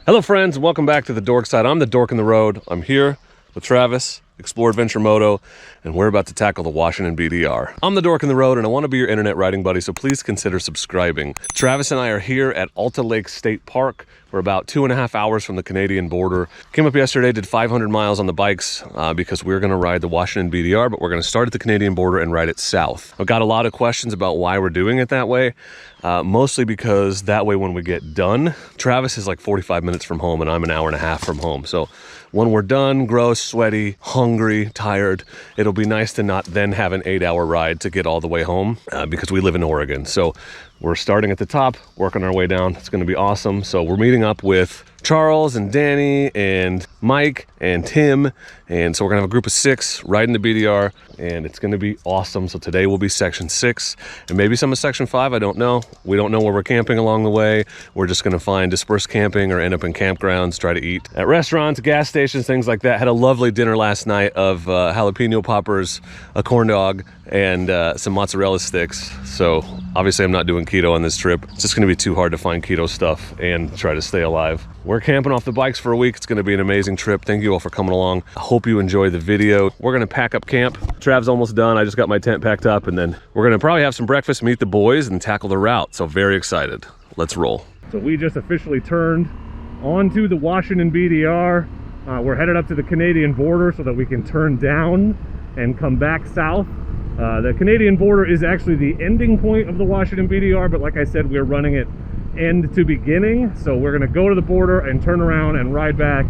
Hello friends, and welcome back to the Dork side. I'm the Dork in the road. I'm here with Travis, Explore Adventure Moto, and we're about to tackle the Washington BDR. I'm the Dork in the road, and I want to be your internet riding buddy, so please consider subscribing. Travis and I are here at Alta Lake State Park. We're about 2.5 hours from the Canadian border. Came up yesterday, did 500 miles on the bikes because we're going to ride the Washington BDR, but we're going to start at the Canadian border and ride it south. I've got a lot of questions about why we're doing it that way. Mostly because that way when we get done, Travis is like 45 minutes from home and I'm an hour and a half from home. So when we're done, gross, sweaty, hungry, tired, it'll be nice to not then have an 8-hour ride to get all the way home because we live in Oregon. So we're starting at the top, working our way down. It's gonna be awesome. So we're meeting up with Charles and Danny and Mike and Tim. And so we're gonna have a group of 6 riding the BDR and it's gonna be awesome. So today will be section 6 and maybe some of section 5, I don't know. We don't know where we're camping along the way. We're just gonna find dispersed camping or end up in campgrounds, try to eat at restaurants, gas stations, things like that. Had a lovely dinner last night of jalapeno poppers, a corn dog, and some mozzarella sticks. So obviously I'm not doing keto on this trip. It's just gonna be too hard to find keto stuff and try to stay alive. We're camping off the bikes for a week. It's gonna be an amazing trip. Thank you all for coming along. I hope you enjoy the video. We're gonna pack up camp. Trav's almost done. I just got my tent packed up and then we're gonna probably have some breakfast, meet the boys, and tackle the route. So very excited. Let's roll. So we just officially turned onto the Washington BDR. We're headed up to the Canadian border so that we can turn down and come back south. The Canadian border is actually the ending point of the Washington BDR, but like I said, we're running it end to beginning. So we're gonna go to the border and turn around and ride back,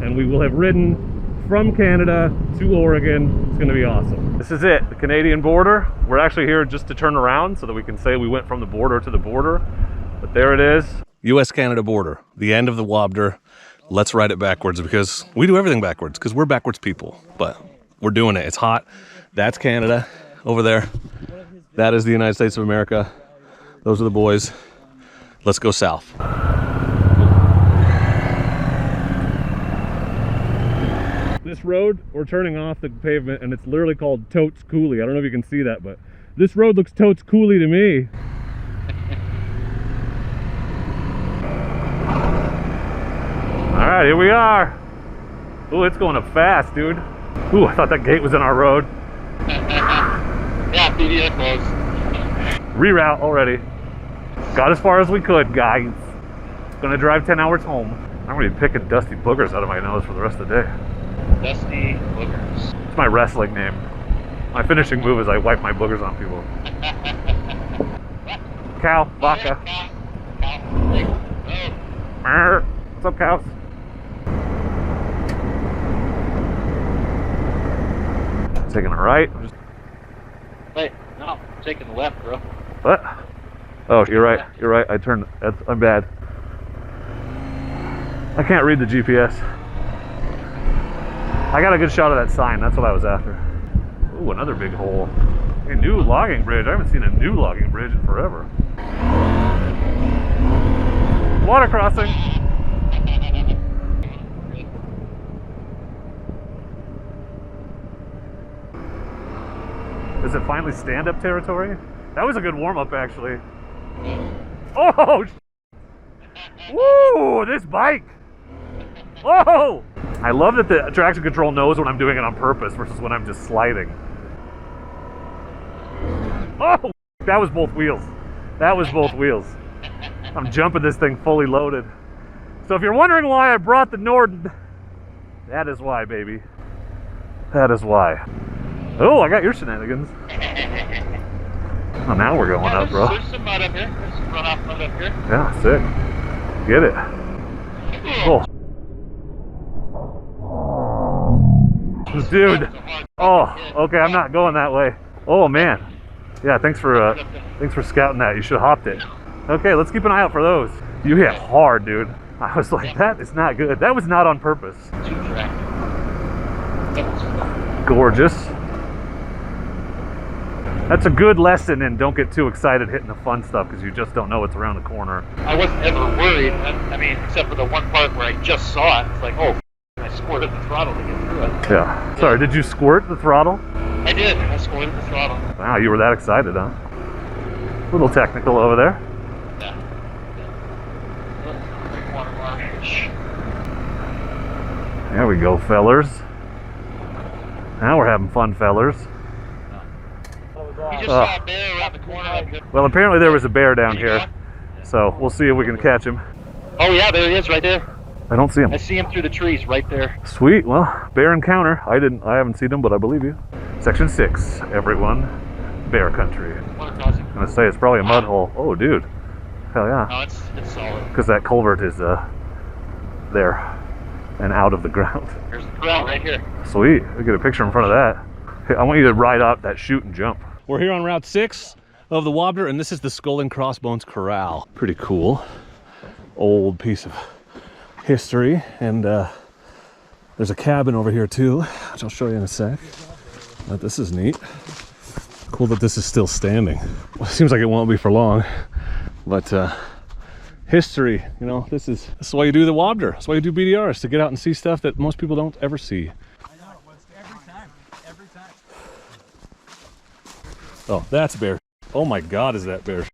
and we will have ridden from Canada to Oregon. It's gonna be awesome. This is it, the Canadian border. We're actually here just to turn around so that we can say we went from the border to the border, but there it is. US-Canada border, the end of the WABDR. Let's ride it backwards because we do everything backwards because we're backwards people, but we're doing it. It's hot. That's Canada over there. That is the United States of America. Those are the boys. Let's go south. This road, we're turning off the pavement and it's literally called Totes Coulee. I don't know if you can see that, but this road looks totes coulee to me. All right, here we are. Ooh, it's going up fast, dude. Ooh, I thought that gate was in our road. Yeah, BDR close. Reroute already. Got as far as we could, guys. Gonna drive 10 hours home. I'm gonna be picking dusty boogers out of my nose for the rest of the day. Dusty boogers. It's my wrestling name. My finishing move is I wipe my boogers on people. Cow, vaca. What's up, cows? Taking a right. Wait, no, I'm taking the left, bro. What? Oh, you're right. You're right. I turned. I'm bad. I can't read the GPS. I got a good shot of that sign. That's what I was after. Ooh, another big hole. A new logging bridge. I haven't seen a new logging bridge in forever. Water crossing. Is it finally stand-up territory? That was a good warm-up, actually. Oh! Woo! This bike! Whoa! I love that the traction control knows when I'm doing it on purpose versus when I'm just sliding. Oh! That was both wheels. That was both wheels. I'm jumping this thing fully loaded. So if you're wondering why I brought the Norden, that is why, baby. That is why. Oh, I got your shenanigans. Oh, now we're going up, bro. There's some mud up here. There's some runoff mud up here. Yeah, sick. Get it. Oh. Dude. Oh, okay, I'm not going that way. Oh, man. Yeah, thanks for scouting that. You should have hopped it. Okay, let's keep an eye out for those. You hit hard, dude. I was like, that is not good. That was not on purpose. Gorgeous. That's a good lesson in don't get too excited hitting the fun stuff because you just don't know what's around the corner. I wasn't ever worried. I mean, except for the one part where I just saw it. It's like, oh, I squirted the throttle to get through it. Yeah. Sorry, did you squirt the throttle? I did. I squirted the throttle. Wow, you were that excited, huh? A little technical over there. Yeah. Water wash. There we go, fellers. Now we're having fun, fellers. You just saw a bear around the corner. Well, apparently there was a bear down here, so we'll see if we can catch him. Oh yeah, there he is, right there. I don't see him. I see him through the trees, right there. Sweet. Well, bear encounter. I haven't seen him, but I believe you. Section 6, everyone. Bear country. Water crossing. I'm gonna say it's probably a mud hole. Oh, dude. Hell yeah. No, it's solid. Because that culvert is there and out of the ground. There's the corral right here. Sweet. We get a picture in front of that. Hey, I want you to ride up that chute and jump. We're here on Route 6 of the WABDR, and this is the Skull and Crossbones Corral. Pretty cool. Old piece of history, and there's a cabin over here too, which I'll show you in a sec. But this is neat. Cool that this is still standing. Well, it seems like it won't be for long, but history, you know, this is why you do the WABDR. That's why you do BDR, is to get out and see stuff that most people don't ever see. I know, it's every time. Oh, that's bear. Oh my God, is that bear?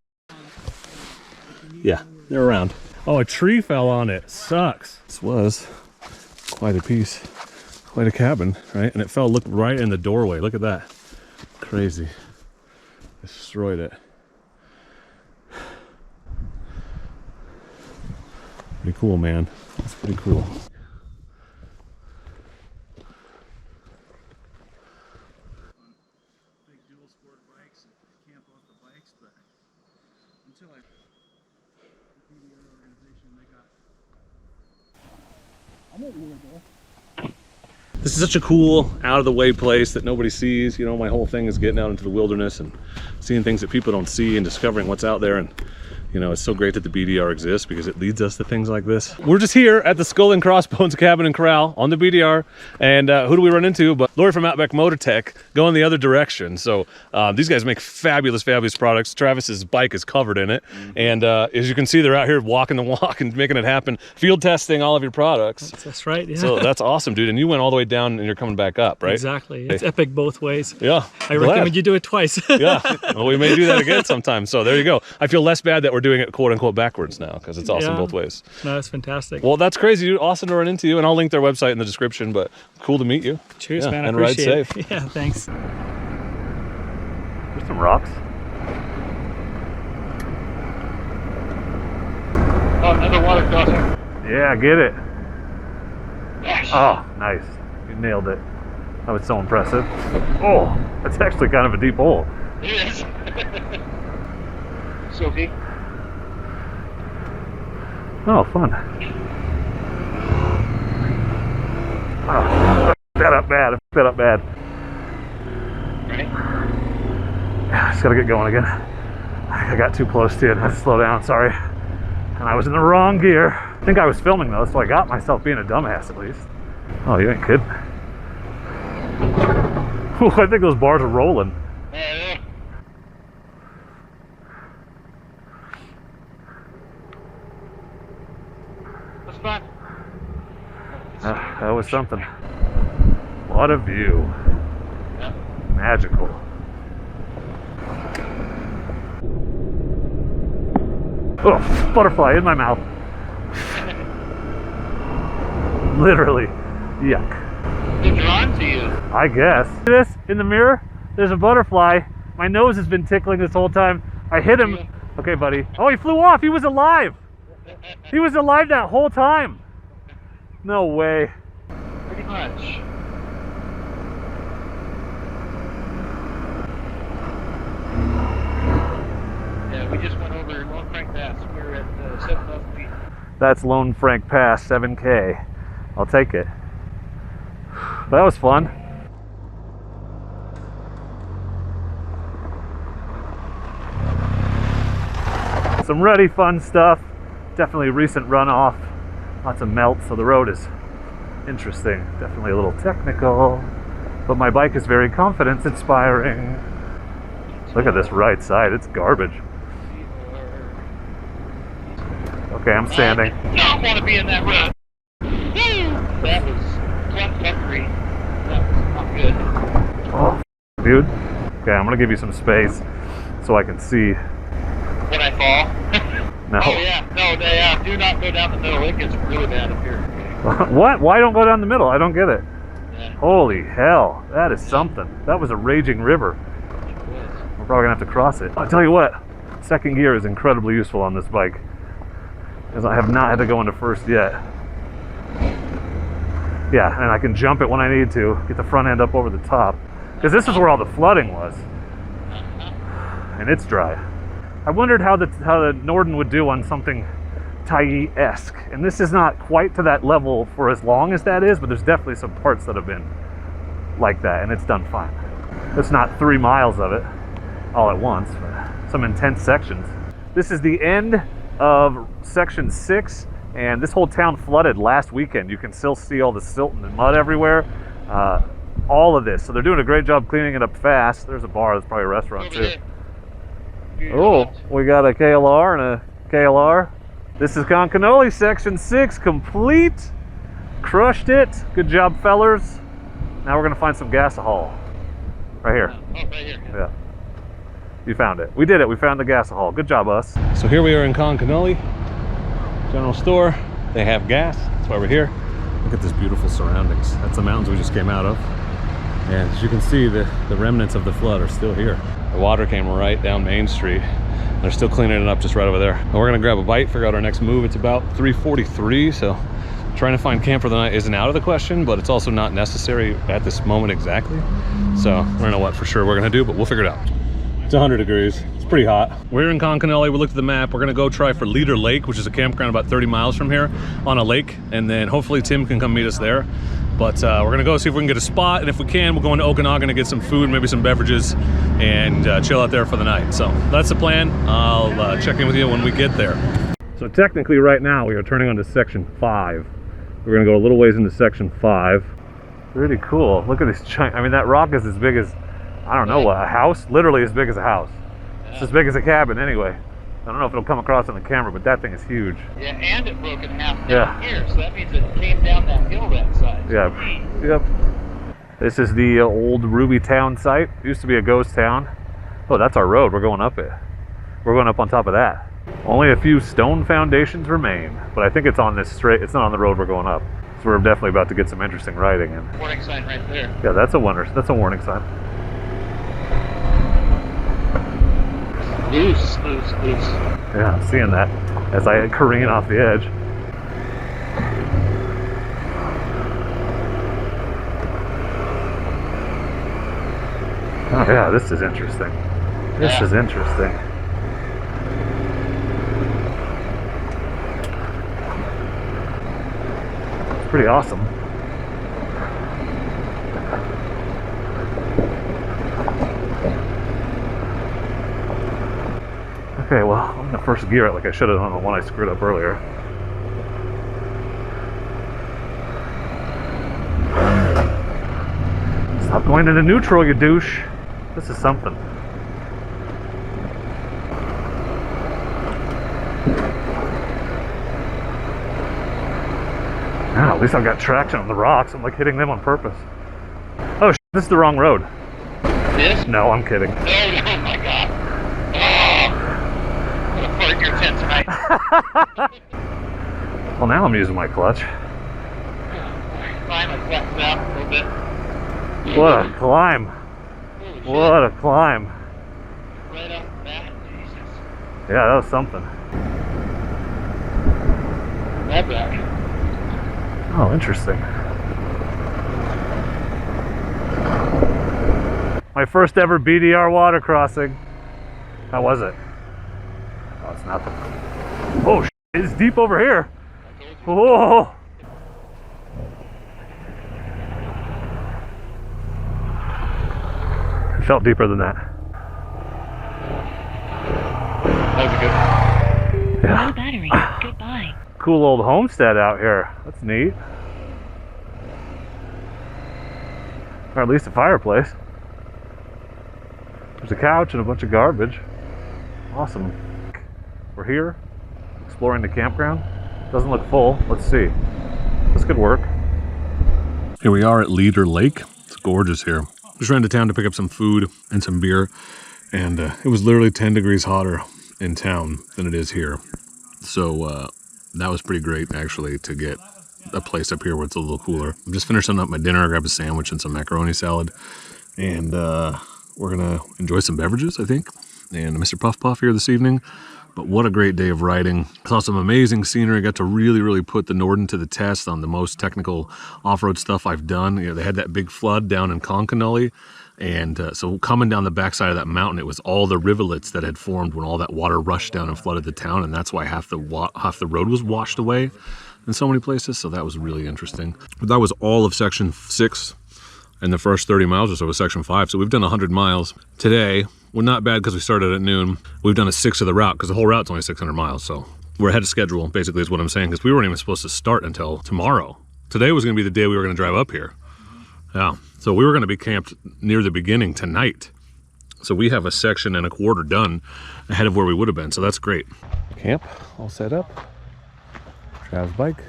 Yeah, they're around. Oh, a tree fell on it. Sucks. This was quite a piece, quite a cabin, right? And it fell, look, right in the doorway. Look at that. Crazy. Destroyed it. Pretty cool, man. That's pretty cool. Big dual sport bikes and camp off the bikes, but until I the BDR organization, they got. I'm over here though. This is such a cool, out-of-the-way place that nobody sees. You know, my whole thing is getting out into the wilderness and seeing things that people don't see and discovering what's out there. And you know, it's so great that the BDR exists because it leads us to things like this. We're just here at the Skull and Crossbones Cabin and Corral on the BDR. And who do we run into? But Lori from Outback Motortech going the other direction. So these guys make fabulous, fabulous products. Travis's bike is covered in it. And as you can see, they're out here walking the walk and making it happen. Field testing all of your products. That's right, yeah. So that's awesome, dude. And you went all the way down and you're coming back up, right? Exactly. It's epic both ways. Yeah. I recommend you do it twice. Yeah. Well, we may do that again sometime. So there you go. I feel less bad that we're doing it quote unquote backwards now because it's awesome both ways. No, it's fantastic. Well, that's crazy, dude. Awesome to run into you, and I'll link their website in the description. But cool to meet you. Cheers, yeah, man. I and ride appreciate safe. it. Yeah, thanks. There's some rocks. Oh, another water crossing. Yeah, get it. Yes. Oh, nice. You nailed it. That was so impressive. Oh, that's actually kind of a deep hole. It is. Sophie. Oh, fun. Oh, fed up bad. Fed up bad. Ready? Yeah, just gotta get going again. I got too close to it. I had to slow down, sorry. And I was in the wrong gear. I think I was filming though, so I got myself being a dumbass at least. Oh, you ain't kidding. Ooh, I think those bars are rolling. Yeah. That's fun. That was something. What a view. Yeah. Magical. Oh, butterfly in my mouth. Literally. Yuck. They're drawn to you. I guess. See this in the mirror? There's a butterfly. My nose has been tickling this whole time. I hit him. Okay, buddy. Oh, he flew off. He was alive. He was alive that whole time. No way. Pretty much. Yeah, we just went over Lone Frank Pass. We were at 7,000 feet. That's Lone Frank Pass, 7K. I'll take it. That was fun. Some ruddy fun stuff. Definitely recent runoff. Lots of melt, so the road is interesting. Definitely a little technical, but my bike is very confidence inspiring. Look at this right side, it's garbage. Okay, I'm standing. I don't want to be in that rut. That was country. That was not good. Oh, dude. Okay, I'm gonna give you some space so I can see. When I fall? No. Oh yeah, no, do not go down the middle. It gets really bad up here. What? Why don't go down the middle? I don't get it. Yeah. Holy hell, that is something. That was a raging river. We're probably gonna have to cross it. I'll tell you what, second gear is incredibly useful on this bike, as I have not had to go into first yet. Yeah, and I can jump it when I need to, get the front end up over the top. Because this is where all the flooding was. And it's dry. I wondered how the Norden would do on something Tyee-esque. And this is not quite to that level for as long as that is, but there's definitely some parts that have been like that, and it's done fine. It's not 3 miles of it all at once, but some intense sections. This is the end of section 6, and this whole town flooded last weekend. You can still see all the silt and the mud everywhere. All of this. So they're doing a great job cleaning it up fast. There's a bar, there's probably a restaurant too. Oh, we got a KLR and a KLR. This is Concanoli, section 6, complete. Crushed it. Good job, fellers. Now we're gonna find some gasohol. Right here. Oh, right here. Yeah. You found it. We did it. We found the gasohol. Good job, us. So here we are in Concanoli General Store. They have gas. That's why we're here. Look at this beautiful surroundings. That's the mountains we just came out of. And as you can see, the remnants of the flood are still here. The water came right down Main Street. They're still cleaning it up just right over there. And we're gonna grab a bite, figure out our next move. It's about 3:43, so trying to find camp for the night isn't out of the question, but it's also not necessary at this moment exactly. So I don't know what for sure we're gonna do, but we'll figure it out. It's 100 degrees. It's pretty hot. We're in Concanoli. We looked at the map. We're gonna go try for Leader Lake, which is a campground about 30 miles from here on a lake, and then hopefully Tim can come meet us there. But we're gonna go see if we can get a spot, and if we can, we'll go into Okanagan to get some food, maybe some beverages, and chill out there for the night. So that's the plan. I'll check in with you when we get there. So technically right now we are turning onto section 5. We're gonna go a little ways into section 5. Pretty cool. Look at this giant, I mean, that rock is as big as, I don't know what, a house? Literally as big as a house. It's as big as a cabin anyway. I don't know if it'll come across on the camera, but that thing is huge. Yeah, and it broke in half down here, so that means it came down that hill that side. Yeah, yep. This is the old Ruby Town site. It used to be a ghost town. Oh, that's our road. We're going up it. We're going up on top of that. Only a few stone foundations remain, but I think it's on this straight. It's not on the road we're going up. So we're definitely about to get some interesting riding in. Warning sign right there. Yeah, that's a warning sign. Loose. Yeah, I'm seeing that as I careen off the edge. Oh yeah, this is interesting. This is interesting. It's pretty awesome. Okay, well, I'm gonna first gear it like I should have on the one I screwed up earlier. Stop going into neutral, you douche. This is something. Now, at least I've got traction on the rocks. I'm like hitting them on purpose. Oh, this is the wrong road. This? No, I'm kidding. Oh my god. I'm gonna fart in your tent tonight. Well, now I'm using my clutch. Climb, I flattened out a little bit. What a climb. Holy shit. What a climb. Right off the bat, Jesus. Yeah, that was something. That back. Oh, interesting. My first ever BDR water crossing. How was it? Oh, it's nothing. Oh, it's deep over here. Whoa. It felt deeper than that. That was a good one. Yeah. Low battery. Goodbye. Cool old homestead out here. That's neat. Or at least a fireplace. There's a couch and a bunch of garbage. Awesome. We're here, exploring the campground. Doesn't look full. Let's see. This could work. Here we are at Leader Lake. It's gorgeous here. Just ran to town to pick up some food and some beer, and it was literally 10 degrees hotter in town than it is here. So that was pretty great, actually, to get a place up here where it's a little cooler. I'm just finishing up my dinner. I grabbed a sandwich and some macaroni salad. And we're going to enjoy some beverages, I think. And Mr. Puff Puff here this evening. But what a great day of riding. I saw some amazing scenery. I got to really put the Norden to the test on the most technical off-road stuff I've done. You know, they had that big flood down in Concanully. And so coming down the backside of that mountain, it was all the rivulets that had formed when all that water rushed down and flooded the town. And that's why half the road was washed away in so many places. So that was really interesting. But that was all of Section 6 and the first 30 miles or so was Section 5. So we've done 100 miles today. Well, not bad because we started at noon. We've done a sixth of the route because the whole route's only 600 miles. So we're ahead of schedule, basically is what I'm saying, because we weren't even supposed to start until tomorrow. Today was going to be the day we were going to drive up here. Yeah, so we were going to be camped near the beginning tonight. So we have a section and a quarter done ahead of where we would have been. So that's great. Camp all set up. Trav's bike.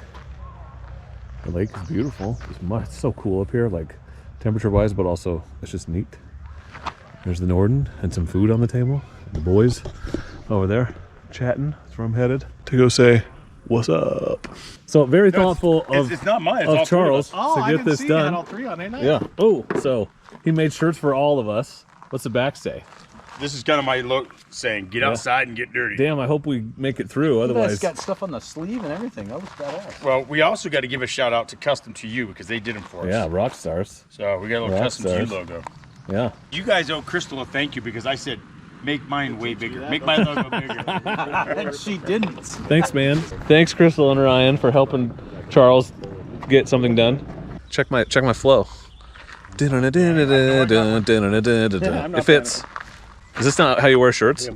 The lake is beautiful. It's so cool up here, like temperature wise, but also it's just neat. There's the Norden and some food on the table. The boys over there chatting. That's where I'm headed to go say what's up. So very thoughtful of, it's not mine, it's of all three of Charles us. to get this done. all three on, ain't I? Yeah. Oh, so he made shirts for all of us. What's the back say? This is kind of my look saying, get outside and get dirty. Damn, I hope we make it through. Otherwise, It's got stuff on the sleeve and everything. That was badass. Well, we also got to give a shout out to Custom to You because they did them for us. yeah, rock stars. So we got a little Rock Custom to You stars. logo. Yeah. You guys owe Crystal a thank you because I said, make mine way bigger. Make my logo bigger. And she didn't. Thanks, man. Thanks, Crystal and Ryan, for helping Charles get something done. Check my flow. It fits. Is this not how you wear shirts?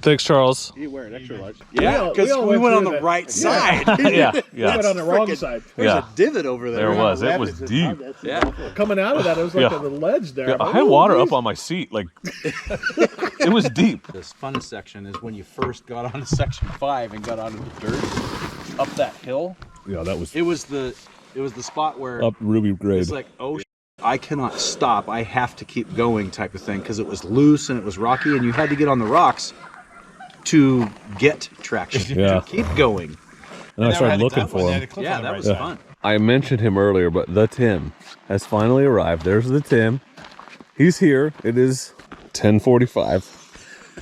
Thanks, Charles. You wear it extra large. Yeah, because we went on the right side. Yeah. We went on the wrong side. There's Yeah. a divot over there. There was. It was deep. Yeah. Coming out of that, it was like Yeah. a ledge there. Yeah, I had water up on my seat. Like, it was deep. This fun section is when you first got onto Section 5 and got onto the dirt up that hill. Yeah, that was It was the spot where up Ruby grade. it's like, oh, I cannot stop. I have to keep going type of thing because it was loose and it was rocky and you had to get on the rocks to get traction. Yeah. To keep going. And I started looking for him. Yeah, that was fun. I mentioned him earlier, but the Tim has finally arrived. There's the Tim. He's here. It is 10:45,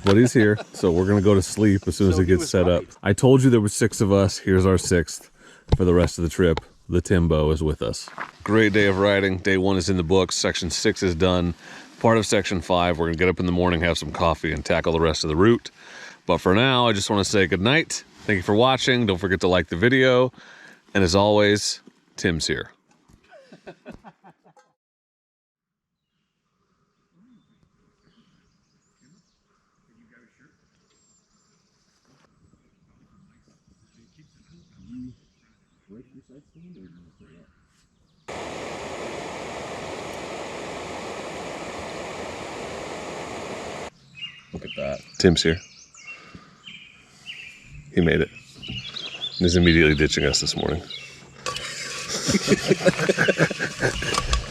but he's here. So we're going to go to sleep as soon as So it he gets was set up. right. I told you there were 6 of us. Here's our 6th for the rest of the trip. The Timbo is with us. Great day of riding. Day 1 is in the books. Section 6 is done. Part of Section 5. We're going to get up in the morning, have some coffee, and tackle the rest of the route. But for now, I just want to say good night. Thank you for watching. Don't forget to like the video. And as always, Tim's here. Look at that. Tim's here. He made it. He's immediately ditching us this morning.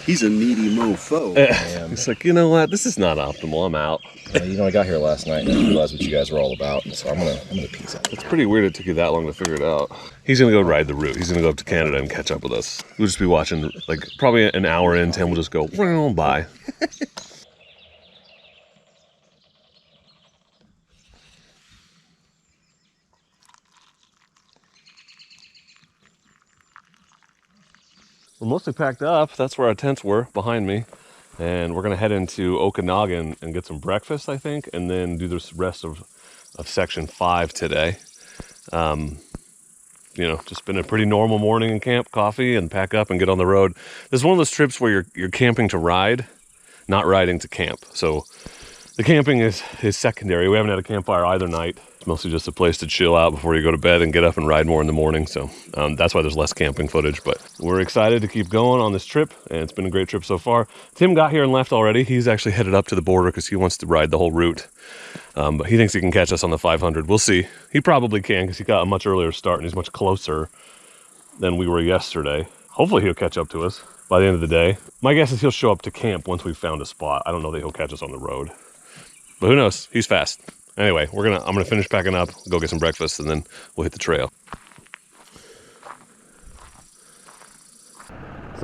He's a needy mofo. He's like, you know what? This is not optimal. I'm out. You know, I got here last night and I realized what you guys were all about, and so I'm gonna peace out. It's pretty weird it took you that long to figure it out. He's gonna go ride the route. He's gonna go up to Canada and catch up with us. We'll just be watching, like, probably an hour in, Tim will just go, bye. We're mostly packed up. That's where our tents were, behind me. And we're gonna head into Okanagan and get some breakfast, I think, and then do the rest of Section 5 today. You know, just been a pretty normal morning in camp, coffee, and pack up and get on the road. This is one of those trips where you're camping to ride, not riding to camp. So the camping is secondary. We haven't had a campfire either night. It's mostly just a place to chill out before you go to bed and get up and ride more in the morning. So that's why there's less camping footage. But we're excited to keep going on this trip, and it's been a great trip so far. Tim got here and left already. He's actually headed up to the border because he wants to ride the whole route. But he thinks he can catch us on the 500. We'll see. He probably can because he got a much earlier start and he's much closer than we were yesterday. Hopefully he'll catch up to us by the end of the day. My guess is he'll show up to camp once we've found a spot. I don't know that he'll catch us on the road. But who knows? He's fast. Anyway, I'm gonna finish packing up, go get some breakfast, and then we'll hit the trail.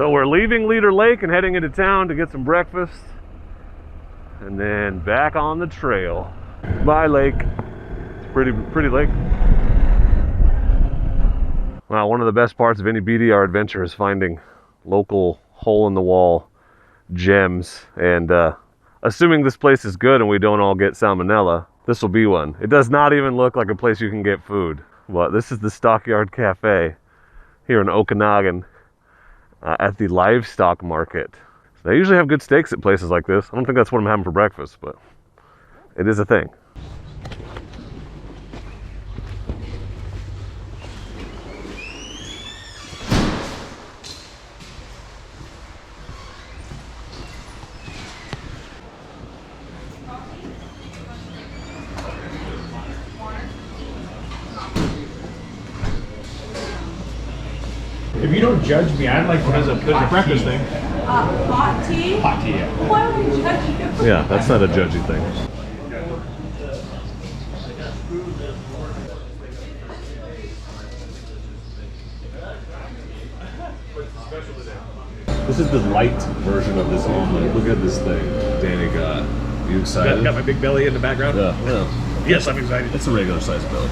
So we're leaving Leader Lake and heading into town to get some breakfast. And then back on the trail. Bye, lake. It's a pretty lake. Wow, one of the best parts of any BDR adventure is finding local hole-in-the-wall gems. And assuming this place is good and we don't all get salmonella, this will be one. It does not even look like a place you can get food. But this is the Stockyard Cafe here in Okanagan at the livestock market. They usually have good steaks at places like this. I don't think that's what I'm having for breakfast, but it is a thing. If you don't judge me, I'd like there's a breakfast thing. Hot tea? Hot tea, yeah. Why would you judge you? Yeah, that's not a judgy thing. This is the light version of this omelet. Look at this thing Danny got. You excited? Got my big belly in the background? Yeah. Yes, I'm excited. It's a regular size belly.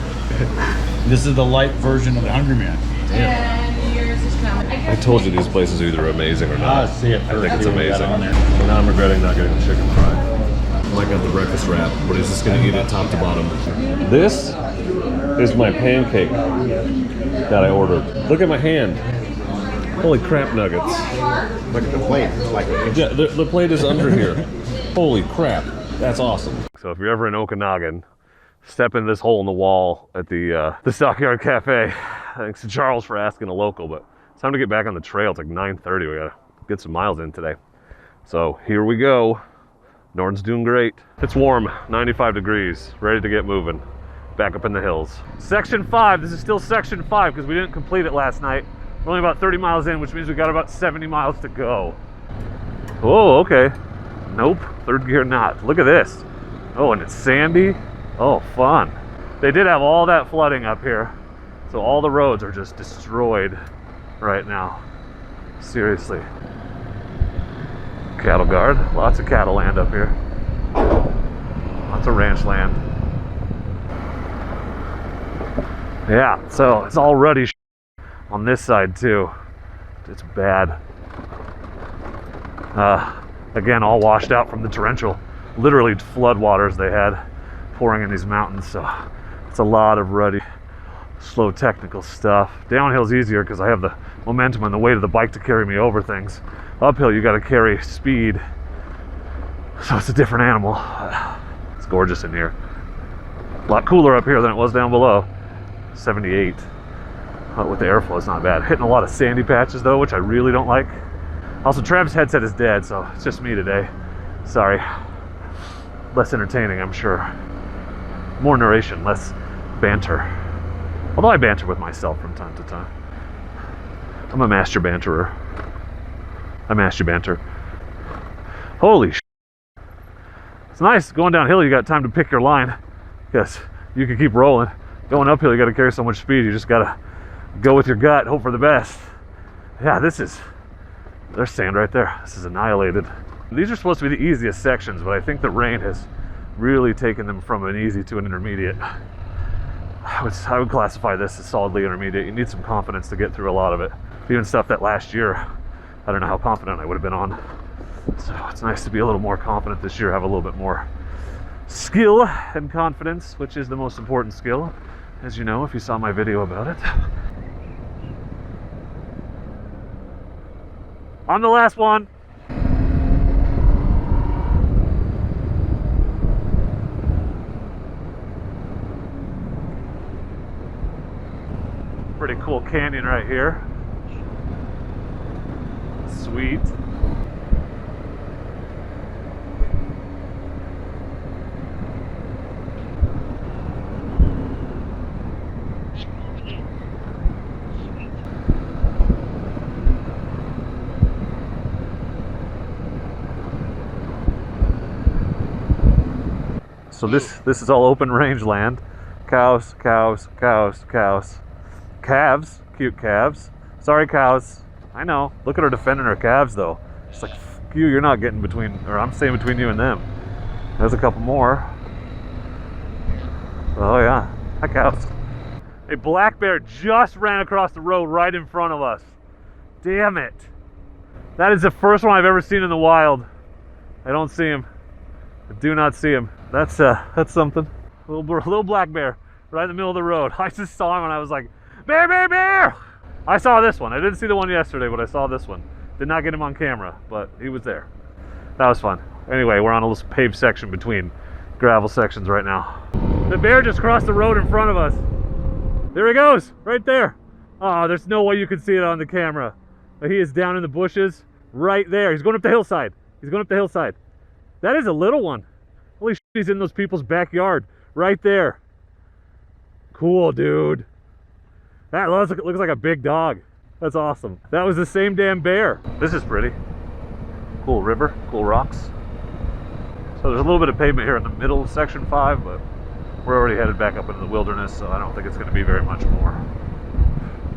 This is the light version of the Hungry Man. And yours is coming. I told you these places are either amazing or not. See it I think it's first. amazing. On there. Now I'm regretting not getting the chicken fry. Mike got the breakfast wrap, but he's just gonna eat it top to bottom. This is my pancake that I ordered. Look at my hand. Holy crap nuggets. Look at the plate. It's like Yeah, the plate is under here. Holy crap. That's awesome. So if you're ever in Okanagan, step in this hole in the wall at the Stockyard Cafe. Thanks to Charles for asking a local, but it's time to get back on the trail. It's like 9:30. We gotta get some miles in today. So here we go. Norton's doing great. It's warm, 95 degrees, ready to get moving. Back up in the hills. Section 5, this is still Section 5 because we didn't complete it last night. We're only about 30 miles in, which means we got about 70 miles to go. Oh, okay. Nope, third gear not. Look at this. Oh, and it's sandy. Oh, fun. They did have all that flooding up here, so all the roads are just destroyed right now. Seriously. Cattle guard, lots of cattle land up here. Lots of ranch land. Yeah, so it's all ruddy on this side too. It's bad. Again, all washed out from the torrential, literally floodwaters they had pouring in these mountains. So it's a lot of ruddy, slow technical stuff. Downhill's easier because I have the momentum and the weight of the bike to carry me over things. Uphill, you got to carry speed. So it's a different animal. It's gorgeous in here. A lot cooler up here than it was down below. 78. With the airflow, it's not bad. Hitting a lot of sandy patches though, which I really don't like. Also, Trav's headset is dead, so it's just me today. Sorry. Less entertaining, I'm sure. More narration, less banter. Although I banter with myself from time to time. I'm a master banterer. I master banter. Holy sh**. It's nice going downhill, you got time to pick your line. Because you can keep rolling. Going uphill, you got to carry so much speed, you just got to go with your gut, hope for the best. Yeah, there's sand right there. This is annihilated. These are supposed to be the easiest sections, but I think the rain has really taken them from an easy to an intermediate. I would classify this as solidly intermediate. You need some confidence to get through a lot of it. Even stuff that last year, I don't know how confident I would have been on. So it's nice to be a little more confident this year, have a little bit more skill and confidence, which is the most important skill, as you know if you saw my video about it. On the last one. Pretty cool canyon right here. Sweet. So this is all open range land. Cows, cows, cows, cows. Calves, cute calves. Sorry, cows. I know. Look at her defending her calves, though. She's like, "F you, you're not getting between, or I'm staying between you and them." There's a couple more. Oh yeah, that cows. A black bear just ran across the road right in front of us. Damn it. That is the first one I've ever seen in the wild. I don't see him. I do not see him. That's something. Little black bear right in the middle of the road. I just saw him and I was like, bear, bear, bear! I saw this one. I didn't see the one yesterday, but I saw this one. Did not get him on camera, but he was there. That was fun. Anyway, we're on a little paved section between gravel sections right now. The bear just crossed the road in front of us. There he goes, right there. Oh, there's no way you can see it on the camera. But he is down in the bushes right there. He's going up the hillside. He's going up the hillside. That is a little one. Holy shit, he's in those people's backyard right there. Cool, dude. That looks like a big dog. That's awesome. That was the same damn bear. This is pretty. Cool river, cool rocks. So there's a little bit of pavement here in the middle of section 5, but we're already headed back up into the wilderness, so I don't think it's going to be very much more.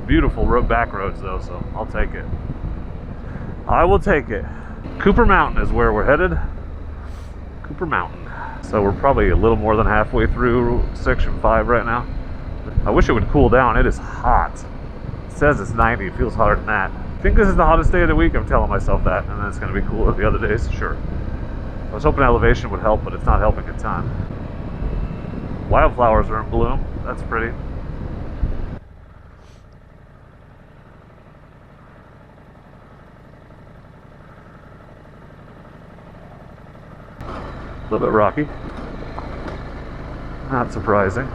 Beautiful back roads though, so I'll take it. I will take it. Cooper Mountain is where we're headed. Cooper Mountain. So we're probably a little more than halfway through section 5 right now. I wish it would cool down. It is hot. It says it's 90. It feels hotter than that. I think this is the hottest day of the week. I'm telling myself that, and then it's going to be cooler the other days. Sure. I was hoping elevation would help, but it's not helping a ton. Wildflowers are in bloom. That's pretty. A little bit rocky. Not surprising.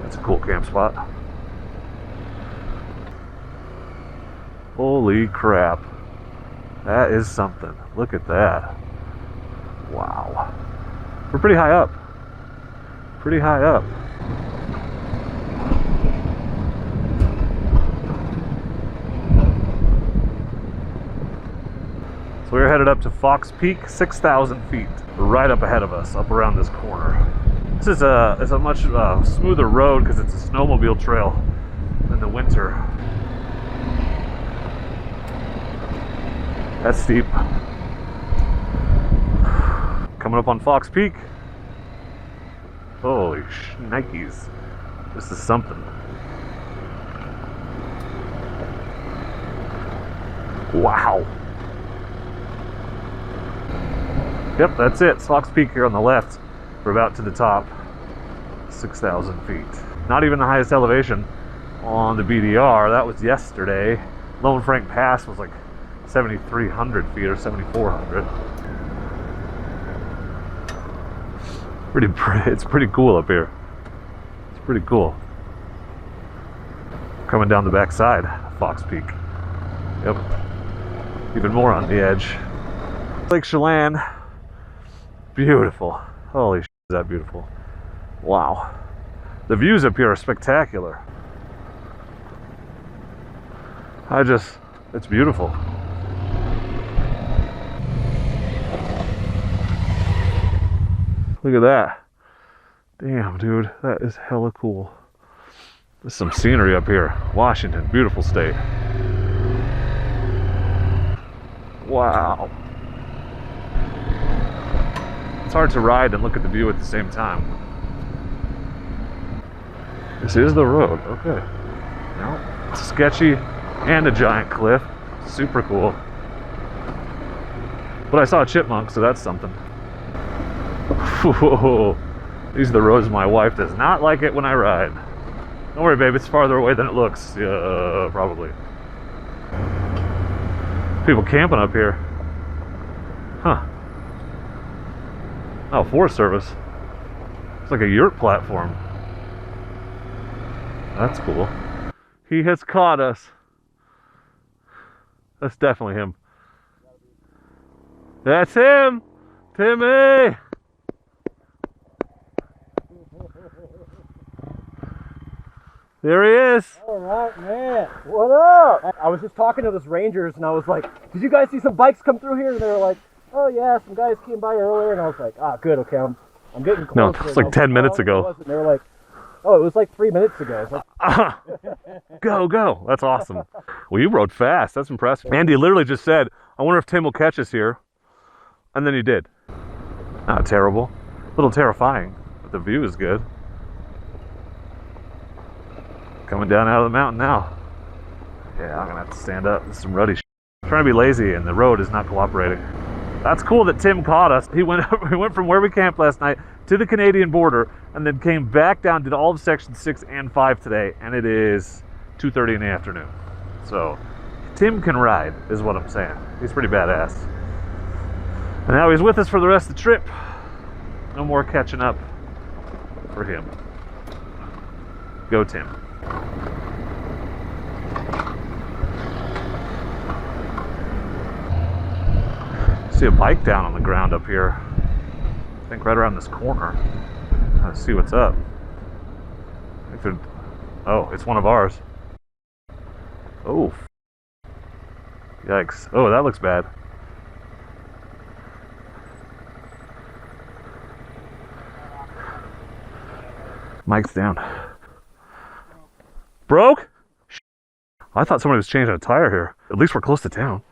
That's a cool camp spot. Holy crap. That is something. Look at that. Wow. We're pretty high up. Pretty high up. So we're headed up to Fox Peak, 6,000 feet. Right up ahead of us, up around this corner. This is a much smoother road because it's a snowmobile trail in the winter. That's steep. Coming up on Fox Peak. Holy shnikes. This is something. Wow. Yep, that's it. Fox Peak here on the left. We're about to the top. 6,000 feet. Not even the highest elevation on the BDR. That was yesterday. Lone Frank Pass was like 7,300 feet or 7,400. It's pretty cool up here. It's pretty cool. Coming down the back side of Fox Peak. Yep. Even more on the edge. Lake Chelan. Beautiful. Holy shit, is that beautiful. Wow. The views up here are spectacular. It's beautiful. Look at that. Damn, dude, that is hella cool. There's some scenery up here. Washington, beautiful state. Wow. It's hard to ride and look at the view at the same time. This is the road, okay. No, it's sketchy and a giant cliff. Super cool. But I saw a chipmunk, so that's something. Whoa. These are the roads my wife does not like it when I ride. Don't worry, babe, it's farther away than it looks. Yeah, probably. People camping up here. Huh. Oh, Forest Service. It's like a yurt platform. That's cool. He has caught us. That's definitely him. That's him! Timmy! There he is! All right, man. What up? I was just talking to those rangers and I was like, did you guys see some bikes come through here? And they were like, oh yeah, some guys came by earlier. And I was like, ah, good, okay, I'm getting close. No, it's like 10 minutes ago. And they were like, Oh, it was like 3 minutes ago. It's like, Go. That's awesome. Well, you rode fast. That's impressive. Andy literally just said, I wonder if Tim will catch us here. And then he did. Not terrible. A little terrifying, but the view is good. Coming down out of the mountain now. Yeah, I'm gonna have to stand up. This is some ruddy shit. I'm trying to be lazy and the road is not cooperating. That's cool that Tim caught us. He went from where we camped last night to the Canadian border and then came back down, did all of section 6 and 5 today, and it is 2:30 in the afternoon. So Tim can ride is what I'm saying. He's pretty badass. And now he's with us for the rest of the trip. No more catching up for him. Go Tim. See a bike down on the ground up here. I think right around this corner. Trying to see what's up. Oh, it's one of ours. Oh. Yikes. Oh, that looks bad. Mike's down. Broke? I thought somebody was changing a tire here. At least we're close to town.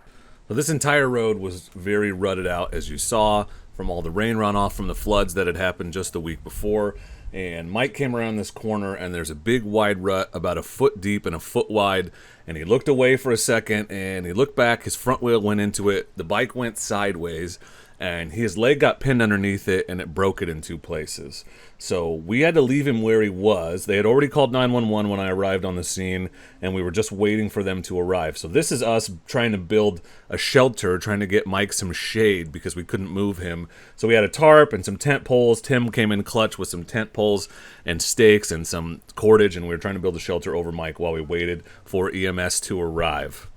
Well, this entire road was very rutted out, as you saw, from all the rain runoff from the floods that had happened just a week before. And Mike came around this corner, and there's a big wide rut about a foot deep and a foot wide. And he looked away for a second, and he looked back. His front wheel went into it. The bike went sideways, and his leg got pinned underneath it, and it broke it in 2 places. So we had to leave him where he was. They had already called 911 when I arrived on the scene, and we were just waiting for them to arrive. So this is us trying to build a shelter, trying to get Mike some shade because we couldn't move him. So we had a tarp and some tent poles. Tim came in clutch with some tent poles and stakes and some cordage, and we were trying to build a shelter over Mike while we waited for EMS to arrive.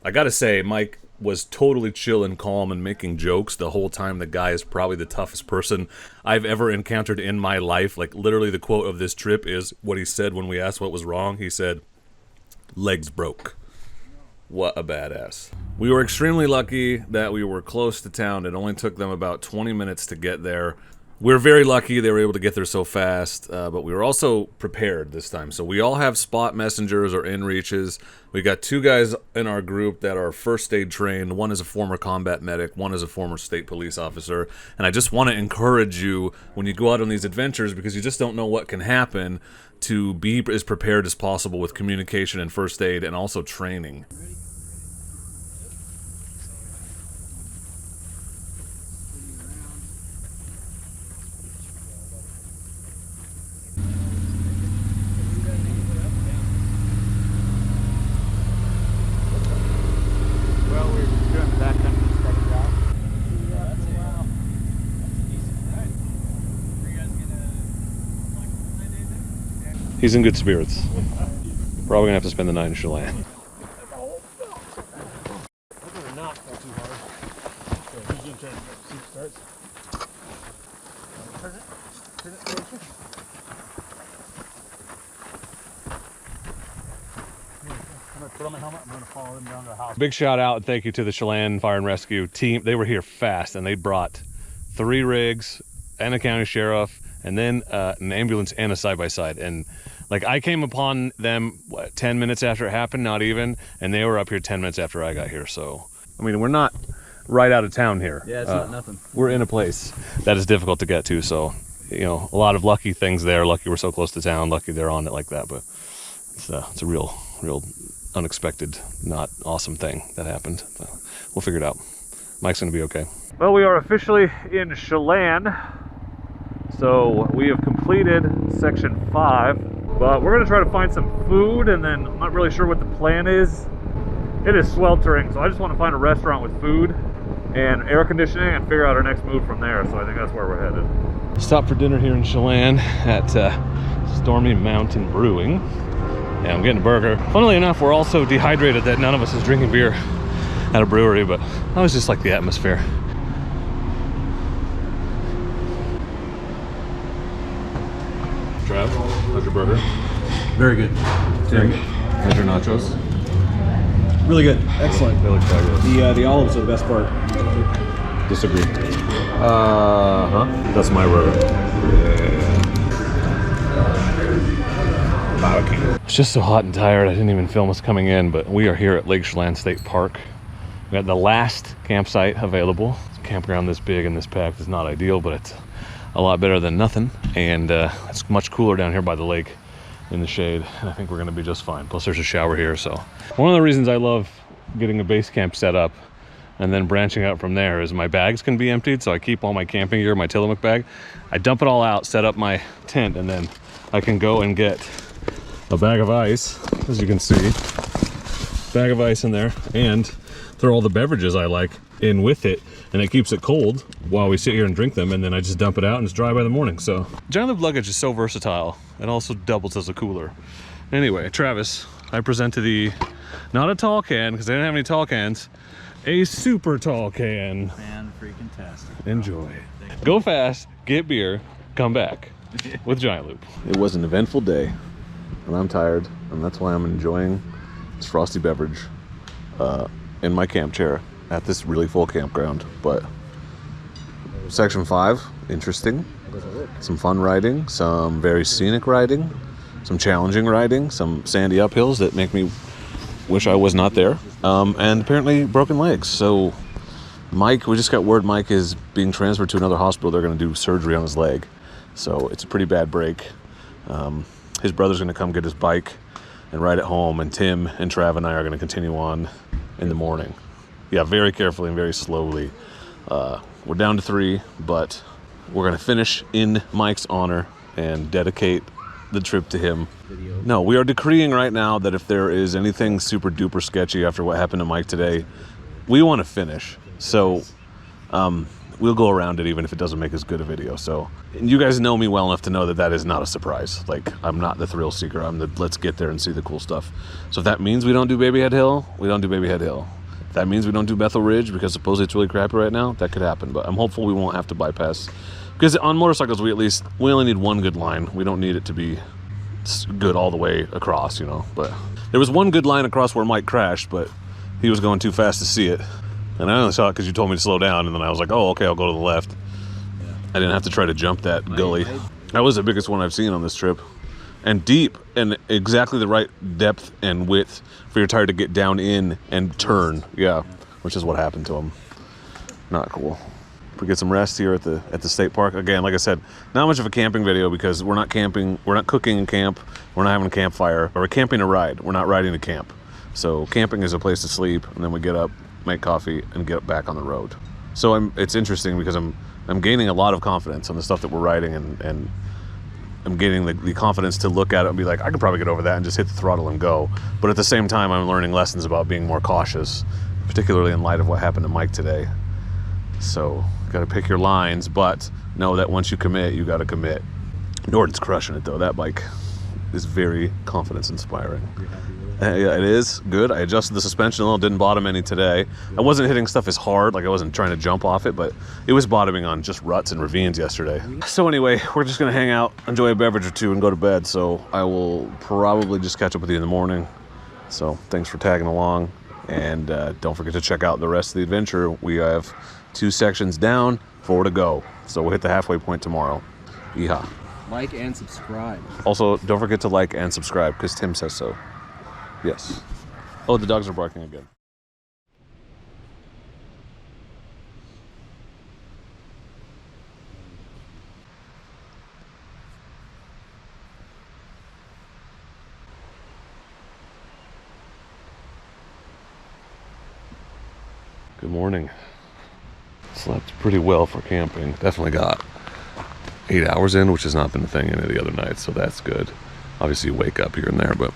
I gotta say, Mike was totally chill and calm and making jokes the whole time. The guy is probably the toughest person I've ever encountered in my life. Like, literally the quote of this trip is what he said when we asked what was wrong. He said, "Legs broke." What a badass. We were extremely lucky that we were close to town. It only took them about 20 minutes to get there. We were very lucky they were able to get there so fast, but we were also prepared this time. So we all have spot messengers or in-reaches. We got 2 guys in our group that are first aid trained. One is a former combat medic, one is a former state police officer. And I just want to encourage you when you go out on these adventures, because you just don't know what can happen, to be as prepared as possible with communication and first aid and also training. He's in good spirits. Probably gonna have to spend the night in Chelan. Big shout out and thank you to the Chelan Fire and Rescue team. They were here fast and they brought 3 rigs and a county sheriff and then an ambulance and a side-by-side. And like, I came upon them, what, 10 minutes after it happened, not even, and they were up here 10 minutes after I got here. So, I mean, we're not right out of town here. Yeah, it's not nothing. We're in a place that is difficult to get to, so, you know, a lot of lucky things there. Lucky we're so close to town, lucky they're on it like that, but it's a real unexpected, not awesome thing that happened. But we'll figure it out. Mike's gonna be okay. Well, we are officially in Chelan. So we have completed section 5, but we're gonna try to find some food, and then I'm not really sure what the plan is. It is sweltering, so I just want to find a restaurant with food and air conditioning and figure out our next move from there. So I think that's where we're headed. Stop for dinner here in Chelan at Stormy Mountain Brewing. And I'm getting a burger. Funnily enough, we're all so dehydrated that none of us is drinking beer at a brewery, but I always just like the atmosphere. Trav, how's your burger? Very good. Tim, how's your nachos? Really good. Excellent. They look fabulous. The olives are the best part. Disagree. That's my burger. Yeah. about a camp. It's just so hot and tired, I didn't even film us coming in, but we are here at Lake Chelan State Park. We got the last campsite available. A campground this big and this packed is not ideal, but it's a lot better than nothing. And it's much cooler down here by the lake in the shade, and I think we're gonna be just fine. Plus there's a shower here, so. One of the reasons I love getting a base camp set up and then branching out from there is my bags can be emptied, so I keep all my camping gear, my Tillamook bag. I dump it all out, set up my tent, and then I can go and get a bag of ice, as you can see. Bag of ice in there, and throw all the beverages I like in with it, and it keeps it cold while we sit here and drink them, and then I just dump it out and it's dry by the morning. So Giant Loop luggage is so versatile. It also doubles as a cooler. Anyway, Travis, I present to thee not a tall can, because they didn't have any tall cans, a super tall can. Man, freaking tastic. Enjoy. Go fast, get beer, come back with Giant Loop. It was an eventful day, and I'm tired, and that's why I'm enjoying this frosty beverage in my camp chair at this really full campground. But Section 5, interesting. Some fun riding, some very scenic riding, some challenging riding, some sandy uphills that make me wish I was not there, and apparently broken legs. So Mike, we just got word Mike is being transferred to another hospital. They're going to do surgery on his leg, so it's a pretty bad break. His brother's going to come get his bike and ride it home, and Tim and Trav and I are going to continue on in the morning. Yeah, very carefully and very slowly. We're down to 3, but we're going to finish in Mike's honor and dedicate the trip to him. No, we are decreeing right now that if there is anything super duper sketchy after what happened to Mike today, we want to finish. So we'll go around it even if it doesn't make as good a video. So you guys know me well enough to know that that is not a surprise. Like, I'm not the thrill seeker. I'm the let's get there and see the cool stuff. So if that means we don't do Baby Head Hill, we don't do Baby Head Hill. If that means we don't do Bethel Ridge because supposedly it's really crappy right now, that could happen. But I'm hopeful we won't have to bypass. Because on motorcycles, we only need one good line. We don't need it to be good all the way across, you know. But there was one good line across where Mike crashed, but he was going too fast to see it. And I only saw it because you told me to slow down, and then I was like, oh, okay, I'll go to the left. Yeah. I didn't have to try to jump that gully. That was the biggest one I've seen on this trip. And deep, and exactly the right depth and width for your tire to get down in and turn. Yeah, which is what happened to him. Not cool. We get some rest here at the state park. Again, like I said, not much of a camping video because we're not camping, we're not cooking in camp, we're not having a campfire, or we're camping to ride. We're not riding to camp. So camping is a place to sleep, and then we get up, make coffee, and get back on the road. So it's interesting because I'm gaining a lot of confidence on the stuff that we're riding, and I'm getting the confidence to look at it and be like, I could probably get over that and just hit the throttle and go. But at the same time, I'm learning lessons about being more cautious, particularly in light of what happened to Mike today. So got to pick your lines, but know that once you commit, you got to commit. Norton's crushing it though. That bike is very confidence inspiring. Yeah, it is good. I adjusted the suspension a little, didn't bottom any today. I wasn't hitting stuff as hard, like I wasn't trying to jump off it, but it was bottoming on just ruts and ravines yesterday. So anyway, we're just gonna hang out, enjoy a beverage or two, and go to bed. So I will probably just catch up with you in the morning. So thanks for tagging along, and don't forget to check out the rest of the adventure. We have 2 sections down, 4 to go. So we'll hit the halfway point tomorrow. Yeehaw. Like and subscribe. Also, don't forget to like and subscribe, because Tim says so. Yes. Oh, the dogs are barking again. Good morning. Slept pretty well for camping. Definitely got 8 hours in, which has not been a thing any of the other nights, so that's good. Obviously you wake up here and there, but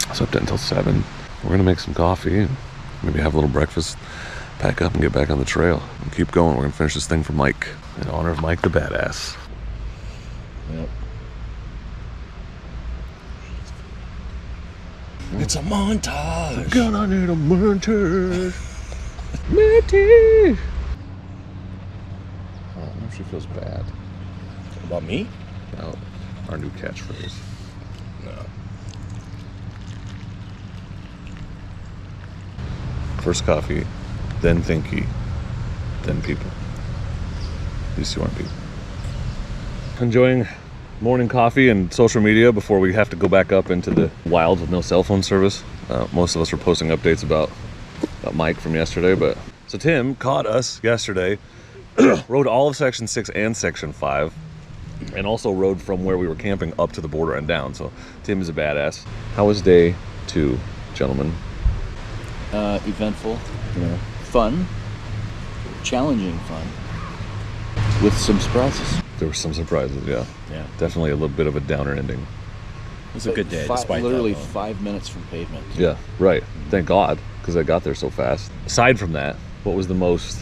I slept until 7. We're gonna make some coffee and maybe have a little breakfast, pack up and get back on the trail and keep going. We're gonna finish this thing for Mike in honor of Mike the Badass. Yep. It's a montage. I'm gonna need a montage. Matty. I don't know if she feels bad About me? about our new catchphrase. No. First coffee, then thinky, then people. These 2 aren't people. Enjoying morning coffee and social media before we have to go back up into the wilds with no cell phone service. Most of us were posting updates about Mike from yesterday, but so Tim caught us yesterday, rode all of Section 6 and Section 5, and also rode from where we were camping up to the border and down. So Tim is a badass. How was day 2, gentlemen? Eventful, fun, challenging fun, with some surprises. There were some surprises, yeah. Yeah. Definitely a little bit of a downer ending. It was a good day, despite literally that, though. 5 minutes from pavement. Yeah, right. Thank God, because I got there so fast. Aside from that, what was the most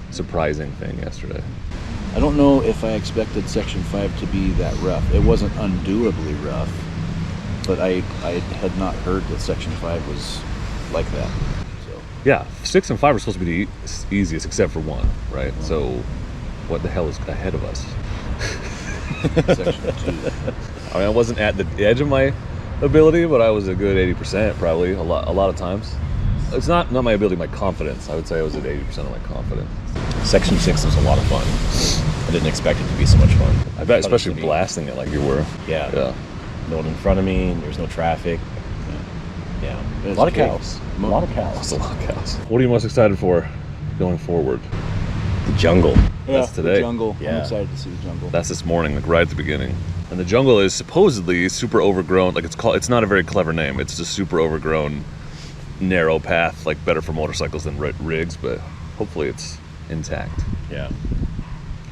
surprising thing yesterday? I don't know if I expected Section 5 to be that rough. It wasn't undoably rough, but I had not heard that Section 5 was like that. So Yeah, 6 and 5 are supposed to be the easiest, except for 1, right? So, what the hell is ahead of us? Section 2. I mean, I wasn't at the edge of my ability, but I was a good 80% probably, a lot of times. It's not my ability, my confidence. I would say I was at 80% of my confidence. Section 6 was a lot of fun. I didn't expect it to be so much fun. I bet, especially blasting it like you were. Yeah. Yeah. No one in front of me, there's no traffic. Yeah. It's A lot of big. cows. A lot of cows. That's a lot of cows. What are you most excited for going forward? The jungle. That's The today. jungle. I'm Yeah. excited to see the jungle. That's this morning, like right at the beginning. And the jungle is supposedly super overgrown. Like it's not a very clever name. It's just super overgrown, narrow path, like better for motorcycles than rigs, but hopefully it's intact Yeah.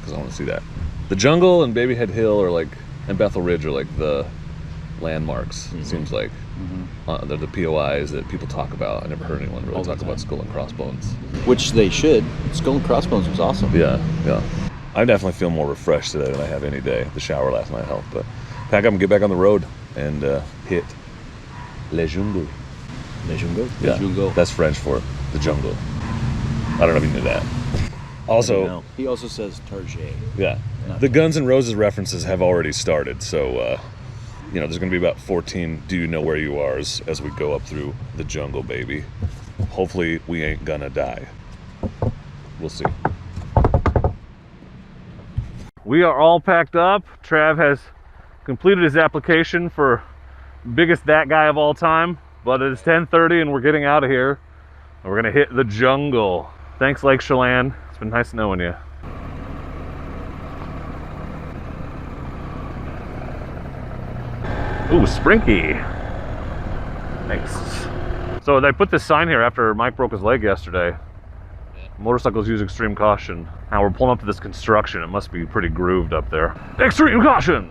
because I want to see that. The jungle and Babyhead Hill are like, and Bethel Ridge are like the landmarks. It seems like they're the POIs that people talk about. I never heard anyone really All the talk about time. Skull and Crossbones. Which they should. Skull and Crossbones was awesome. Yeah. I definitely feel more refreshed today than I have any day. The shower last night helped, but pack up and get back on the road and hit Le Jungle. Le jungle. Yeah, Jungle. that's French for the jungle. I don't know if you knew that. Also, He also says Target. yeah, the Guns N' Roses references have already started, so there's going to be about 14 "Do You Know Where You Are's" as we go up through the jungle, baby. Hopefully, we ain't gonna die. We'll see. We are all packed up. Trav has completed his application for biggest that guy of all time, but it is 10:30 and we're getting out of here. And we're gonna hit the jungle. Thanks, Lake Chelan. It's been nice knowing you. Ooh, Sprinky. Thanks. So they put this sign here after Mike broke his leg yesterday. Motorcycles use extreme caution. Now we're pulling up to this construction. It must be pretty grooved up there. Extreme caution!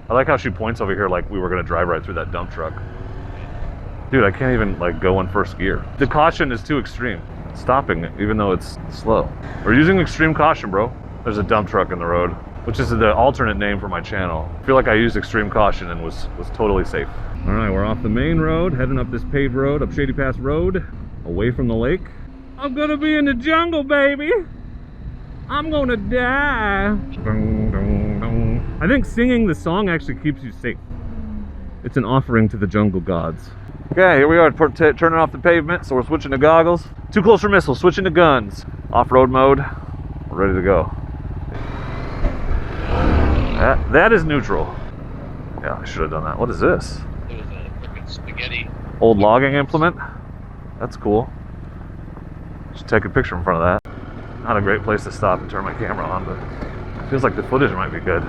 I like how she points over here like we were gonna drive right through that dump truck. Dude, I can't even like go in first gear. The caution is too extreme. It's stopping even though it's slow. We're using extreme caution, bro. There's a dump truck in the road, which is the alternate name for my channel. I feel like I used extreme caution and was totally safe. All right, we're off the main road, heading up this paved road, up Shady Pass Road, away from the lake. I'm gonna be in the jungle, baby. I'm gonna die. Dun, dun, dun. I think singing the song actually keeps you safe. It's an offering to the jungle gods. Okay, here we are turning off the pavement, so we're switching to goggles. Too close for missiles, switching to guns. Off-road mode, we're ready to go. That is neutral. Yeah, I should have done that. What is this? It was a freaking spaghetti. Old logging implement? That's cool. Should take a picture in front of that. Not a great place to stop and turn my camera on, but it feels like the footage might be good.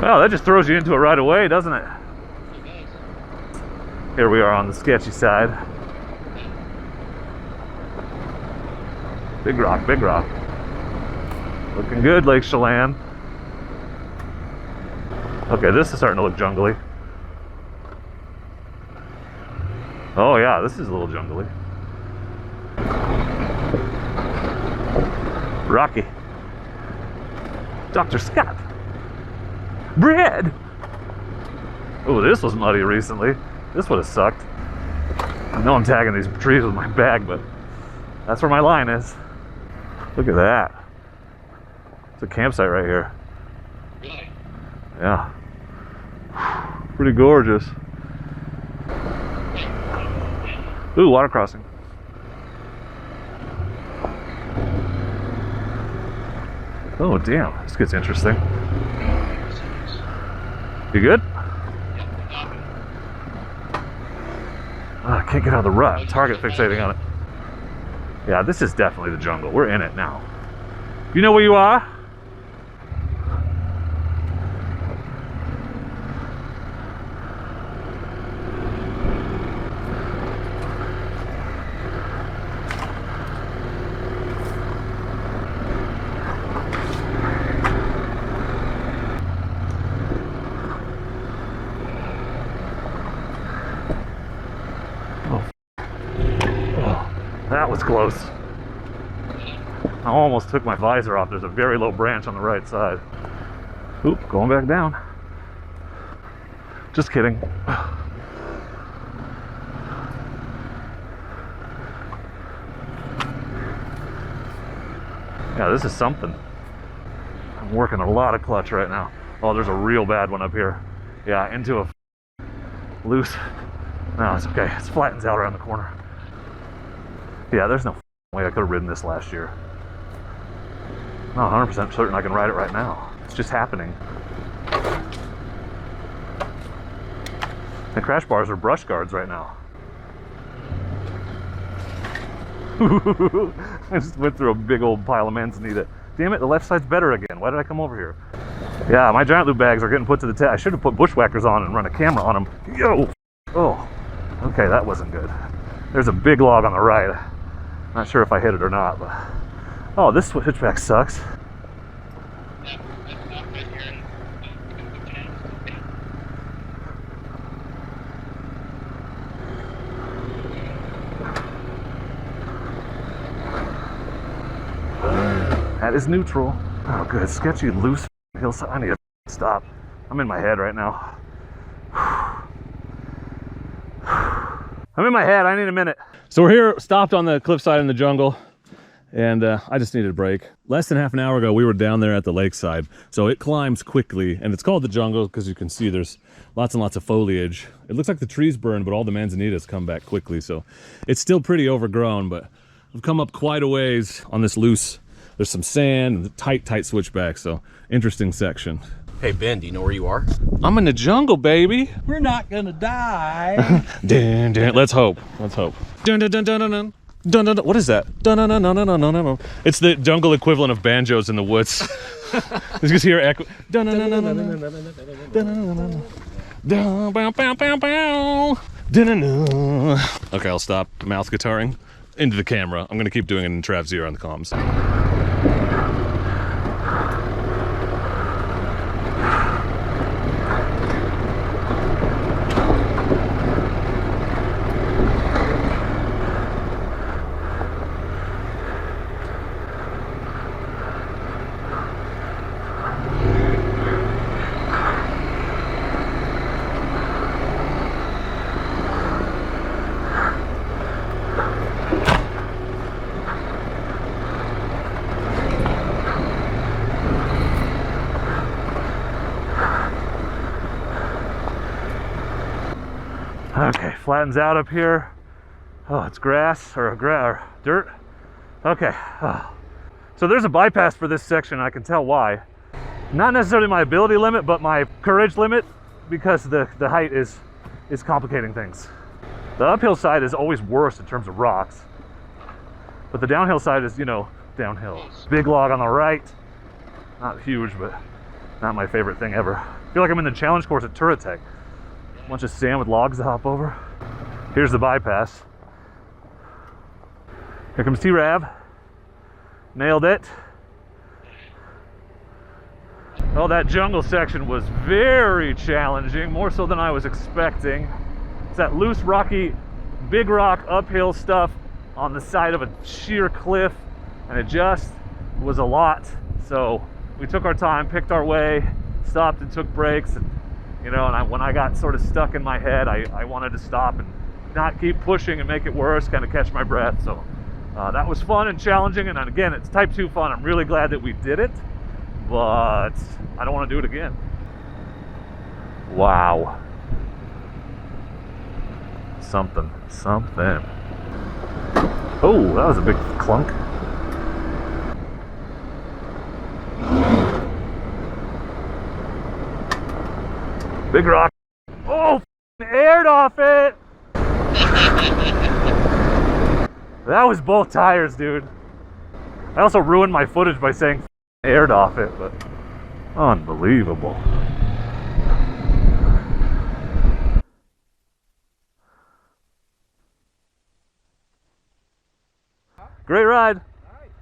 Well, that just throws you into it right away, doesn't it? Here we are on the sketchy side. Big rock, big rock. Looking good, Lake Chelan. Okay, this is starting to look jungly. Oh yeah, this is a little jungly. Rocky. Dr. Scott. Bread! Oh, this was muddy recently. This would have sucked. I know I'm tagging these trees with my bag, but that's where my line is. Look at that. It's a campsite right here. Really? Yeah. Pretty gorgeous. Ooh, water crossing. Oh, damn. This gets interesting. You good? Oh, I can't get out of the rut. Target fixating on it. Yeah, this is definitely the jungle. We're in it now. You know where you are? That was close. I almost took my visor off. There's a very low branch on the right side. Oop, going back down. Just kidding. Yeah, this is something. I'm working a lot of clutch right now. Oh, there's a real bad one up here. Yeah, into a loose. No, it's okay. It flattens out around the corner. Yeah, there's no way I could have ridden this last year. I'm not 100% certain I can ride it right now. It's just happening. The crash bars are brush guards right now. I just went through a big old pile of manzanita. Damn it, the left side's better again. Why did I come over here? Yeah, my giant loop bags are getting put to the test. I should have put bushwhackers on and run a camera on them. Yo! Oh, okay, that wasn't good. There's a big log on the right. Not sure if I hit it or not, but... Oh, this switchback sucks. That is neutral. Oh, good. Sketchy, loose hillside. I need to stop. I'm in my head right now. I'm in my head. I need a minute. So we're here, stopped on the cliffside in the jungle, and I just needed a break. Less than half an hour ago, we were down there at the lakeside. So it climbs quickly, and it's called the jungle because you can see there's lots and lots of foliage. It looks like the trees burned, but all the manzanitas come back quickly. So it's still pretty overgrown, but I've come up quite a ways on this loose. There's some sand and tight switchback, so interesting section. Hey Ben, do you know where you are? I'm in the jungle, baby. We're not gonna die. Dun, dun, let's hope. Let's hope. Dun, dun, dun, dun, dun, dun. Dun, dun, dun. What is that? Dun, dun, dun, dun, dun, dun, dun, dun. It's the jungle equivalent of banjos in the woods. You just hear echo. Dun, dun, dun, dun, dun, dun, dun, dun, dun, dun, bow, bow, bow, bow. Dun, dun, dun. Okay, I'll stop mouth guitaring into the camera. I'm gonna keep doing it in Trav's ear on the comms. Okay, flattens out up here. Oh, it's grass or dirt. Okay. Oh. So there's a bypass for this section. I can tell why. Not necessarily my ability limit, but my courage limit, because the height is complicating things. The uphill side is always worse in terms of rocks, but the downhill side is, you know, downhill. Big log on the right. Not huge, but not my favorite thing ever. I feel like I'm in the challenge course at Touratech. Bunch of sand with logs to hop over. Here's the bypass. Here comes T-Rav. Nailed it. Oh, that jungle section was very challenging, more so than I was expecting. It's that loose, rocky, big rock uphill stuff on the side of a sheer cliff, and it just was a lot. So we took our time, picked our way, stopped and took breaks, and you know, and when I got sort of stuck in my head, I wanted to stop and not keep pushing and make it worse, kind of catch my breath. So that was fun and challenging, and again, it's type 2 fun. I'm really glad that we did it, but I don't want to do it again. Wow. Something. Oh, that was a big clunk. Big rock. Oh, aired off it. That was both tires, dude. I also ruined my footage by saying aired off it, but unbelievable. Great ride.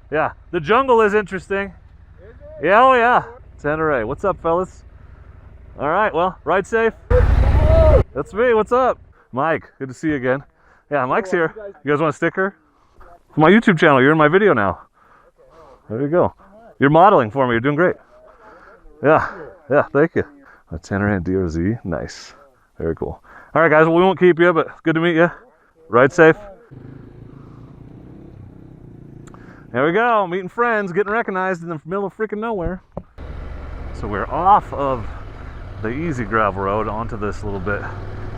Yeah, the jungle is interesting. Is it? Yeah, oh yeah. Tenere, what's up, fellas? All right, well, ride safe. That's me, what's up? Mike, good to see you again. Yeah, Mike's here. You guys want a sticker? For my YouTube channel, you're in my video now. There you go. You're modeling for me, you're doing great. Yeah, thank you. A Tenere DRZ, nice. Very cool. All right, guys, well, we won't keep you, but good to meet you. Ride safe. There we go, meeting friends, getting recognized in the middle of freaking nowhere. So we're off of the easy gravel road onto this little bit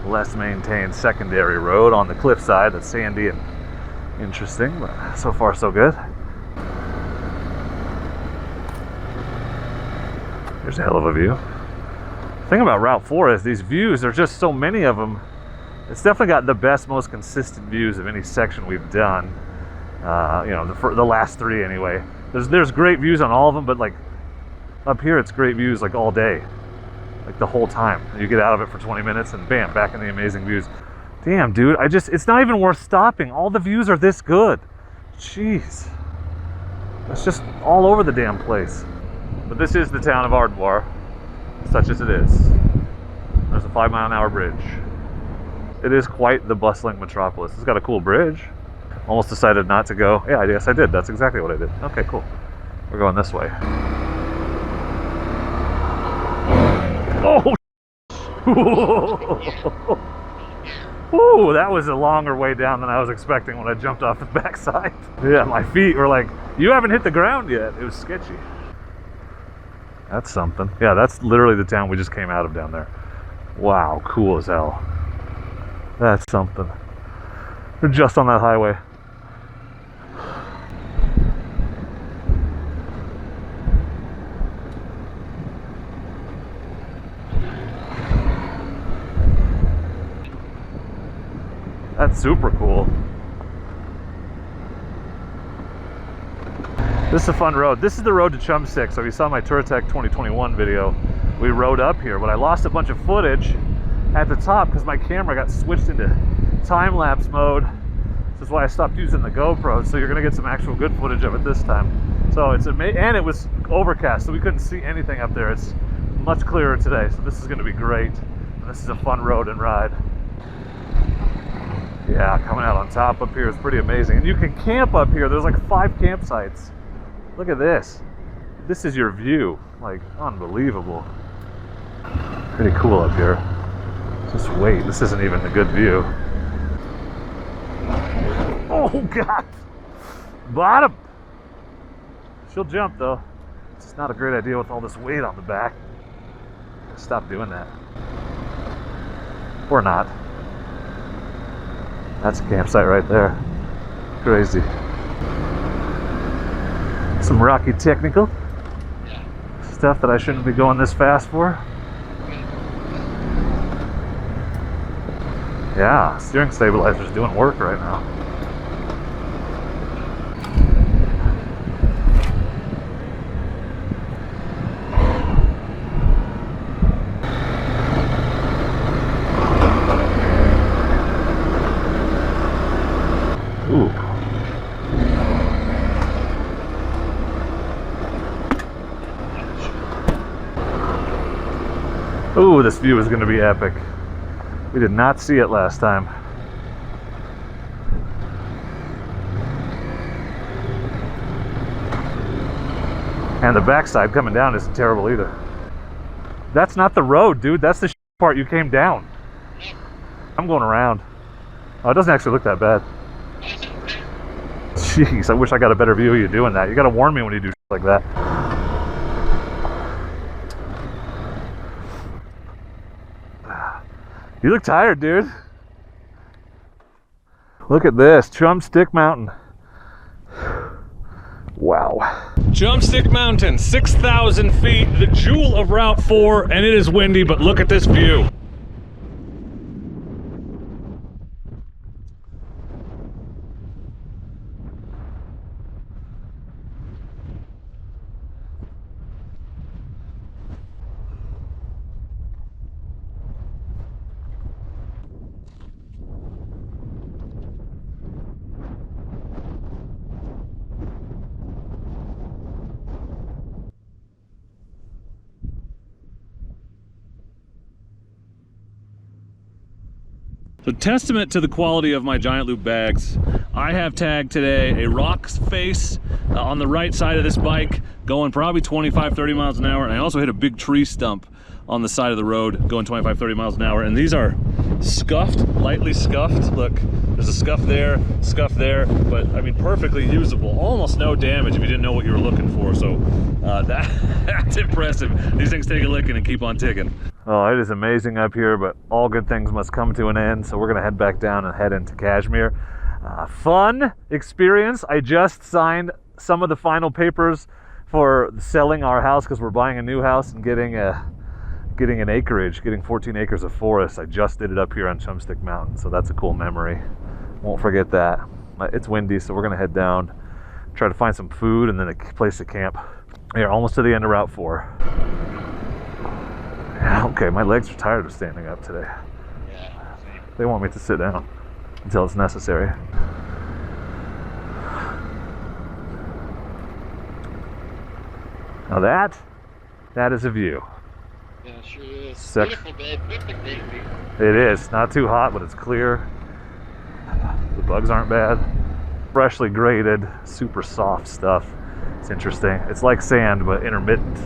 less maintained secondary road on the cliffside that's sandy and interesting, but so far so good. There's a hell of a view. The thing about Route 4 is these views, there's just so many of them. It's definitely got the best, most consistent views of any section we've done. You know, the last three anyway. There's great views on all of them, but like up here it's great views like all day, like the whole time. You get out of it for 20 minutes and bam, back in the amazing views. Damn, dude, it's not even worth stopping. All the views are this good. Jeez, it's just all over the damn place. But this is the town of Ardmore, such as it is. There's a 5-mile-an-hour bridge. It is quite the bustling metropolis. It's got a cool bridge. Almost decided not to go. Yeah, I guess I did. That's exactly what I did. Okay, cool. We're going this way. Oh! Ooh, that was a longer way down than I was expecting when I jumped off the backside. Yeah, my feet were like, you haven't hit the ground yet. It was sketchy. That's something. Yeah, that's literally the town we just came out of down there. Wow, cool as hell. That's something. We're just on that highway. That's super cool. This is a fun road. This is the road to Chumstick. So if you saw my Touratech 2021 video, we rode up here, but I lost a bunch of footage at the top because my camera got switched into time-lapse mode. This is why I stopped using the GoPro, so you're gonna get some actual good footage of it this time. So it's amazing, and it was overcast, so we couldn't see anything up there. It's much clearer today, so this is gonna be great. And this is a fun road and ride. Yeah, coming out on top up here is pretty amazing. And you can camp up here. There's like 5 campsites. Look at this. This is your view. Like, unbelievable. Pretty cool up here. Just wait, this isn't even a good view. Oh God! Bottom! She'll jump though. It's not a great idea with all this weight on the back. Stop doing that. Or not. That's a campsite right there. Crazy. Some rocky technical stuff that I shouldn't be going this fast for. Yeah, steering stabilizer's doing work right now. Ooh. Ooh, this view is going to be epic. We did not see it last time. And the backside coming down isn't terrible either. That's not the road, dude. That's the part you came down. I'm going around. Oh, it doesn't actually look that bad. Jeez, I wish I got a better view of you doing that. You got to warn me when you do like that. You look tired, dude. Look at this, Chumstick Mountain. Wow. Jumpstick Mountain, 6,000 feet, the jewel of Route 4, and it is windy, but look at this view. So testament to the quality of my giant loop bags, I have tagged today a rock face on the right side of this bike going probably 25-30 miles an hour, and I also hit a big tree stump on the side of the road going 25-30 miles an hour, and these are scuffed, lightly scuffed. Look, there's a scuff there, but I mean perfectly usable, almost no damage if you didn't know what you were looking for. So that's impressive. These things take a licking and keep on ticking. Oh, it is amazing up here, but all good things must come to an end, so we're gonna head back down and head into Kashmir. Fun experience. I just signed some of the final papers for selling our house because we're buying a new house and getting an acreage, getting 14 acres of forest. I just did it up here on Chumstick Mountain, so that's a cool memory. Won't forget that. It's windy, so we're gonna head down, try to find some food and then a place to camp. We're almost to the end of Route 4. Okay, my legs are tired of standing up today. Yeah, same. They want me to sit down until it's necessary. Now that is a view. Yeah, sure is. Sec- Beautiful day, perfect day. It is. Not too hot, but it's clear. The bugs aren't bad. Freshly graded, super soft stuff. It's interesting. It's like sand, but intermittent.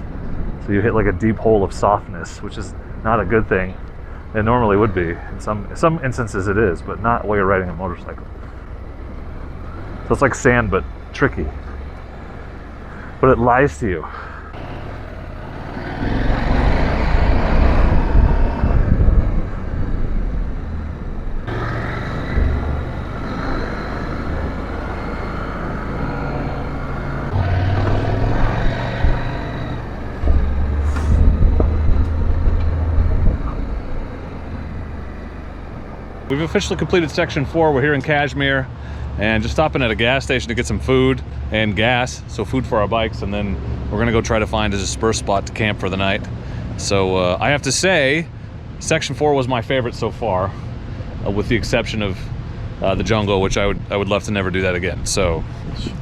So you hit like a deep hole of softness, which is not a good thing. It normally would be. In some instances it is, but not while you're riding a motorcycle. So it's like sand, but tricky. But it lies to you. We've officially completed Section 4. We're here in Kashmir and just stopping at a gas station to get some food and gas, so food for our bikes, and then we're gonna go try to find a dispersed spot to camp for the night. So I have to say, Section 4 was my favorite so far, with the exception of the jungle, which I would love to never do that again. So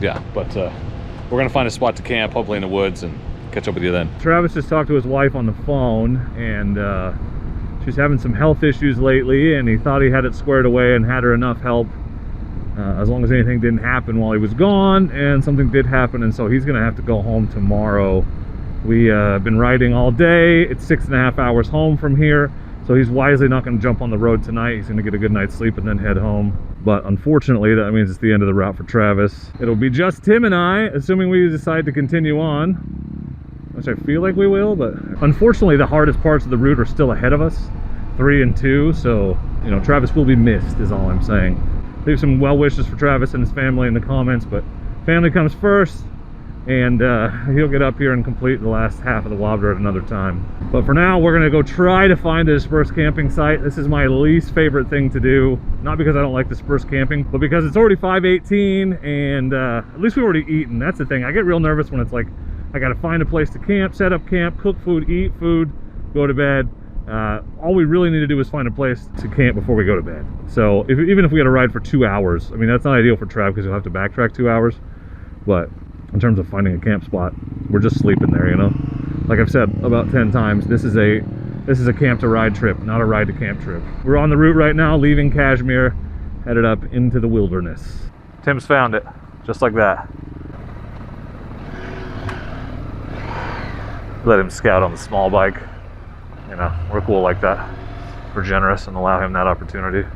yeah, but we're gonna find a spot to camp, hopefully in the woods, and catch up with you then. Travis just talked to his wife on the phone, and she's having some health issues lately, and he thought he had it squared away and had her enough help as long as anything didn't happen while he was gone, and something did happen, and so he's gonna have to go home tomorrow. We been riding all day. It's 6.5 hours home from here, so he's wisely not gonna jump on the road tonight. He's gonna get a good night's sleep and then head home. But unfortunately, that means it's the end of the route for Travis. It'll be just him and I, assuming we decide to continue on, which I feel like we will, but unfortunately the hardest parts of the route are still ahead of us, 3 and 2, so you know, Travis will be missed is all I'm saying. Leave some well wishes for Travis and his family in the comments, but family comes first, and he'll get up here and complete the last half of the WABDR at another time. But for now, we're gonna go try to find a dispersed camping site. This is my least favorite thing to do, not because I don't like dispersed camping, but because it's already 5:18, and at least we've already eaten. That's the thing. I get real nervous when it's like I gotta find a place to camp, set up camp, cook food, eat food, go to bed. All we really need to do is find a place to camp before we go to bed. So even if we got to ride for 2 hours, I mean, that's not ideal for Trav because you'll have to backtrack 2 hours. But in terms of finding a camp spot, we're just sleeping there, you know? Like I've said about 10 times, this is a camp to ride trip, not a ride to camp trip. We're on the route right now, leaving Kashmir, headed up into the wilderness. Tim's found it, just like that. Let him scout on the small bike. You know, we're cool like that. We're generous and allow him that opportunity.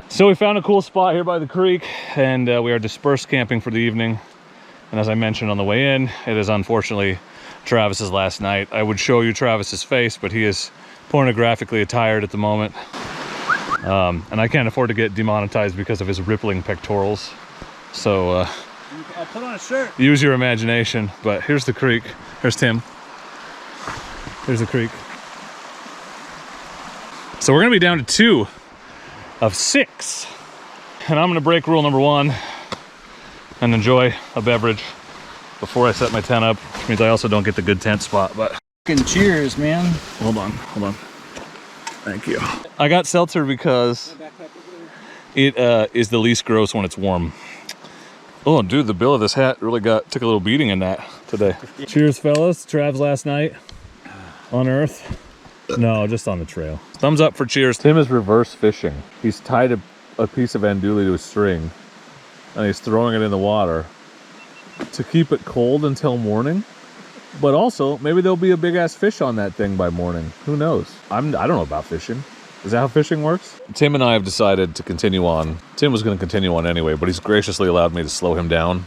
So we found a cool spot here by the creek, and we are dispersed camping for the evening. And as I mentioned on the way in, it is unfortunately Travis's last night. I would show you Travis's face, but he is pornographically attired at the moment. And I can't afford to get demonetized because of his rippling pectorals. So I'll put on a shirt. use your imagination. But here's the creek. Here's Tim. Here's the creek. So we're gonna be down to 2 of 6. And I'm gonna break rule number 1 and enjoy a beverage before I set my tent up, which means I also don't get the good tent spot. But Cheers, man. hold on. Thank you. I got seltzer because it is the least gross when it's warm. Oh, dude, the bill of this hat really took a little beating in that today. Cheers, fellas. Trav's last night on Earth. No, just on the trail. Thumbs up for cheers. Tim is reverse fishing. He's tied a piece of andouille to a string, and he's throwing it in the water to keep it cold until morning. But also, maybe there'll be a big-ass fish on that thing by morning. Who knows? I don't know about fishing. Is that how fishing works? Tim and I have decided to continue on. Tim was going to continue on anyway, but he's graciously allowed me to slow him down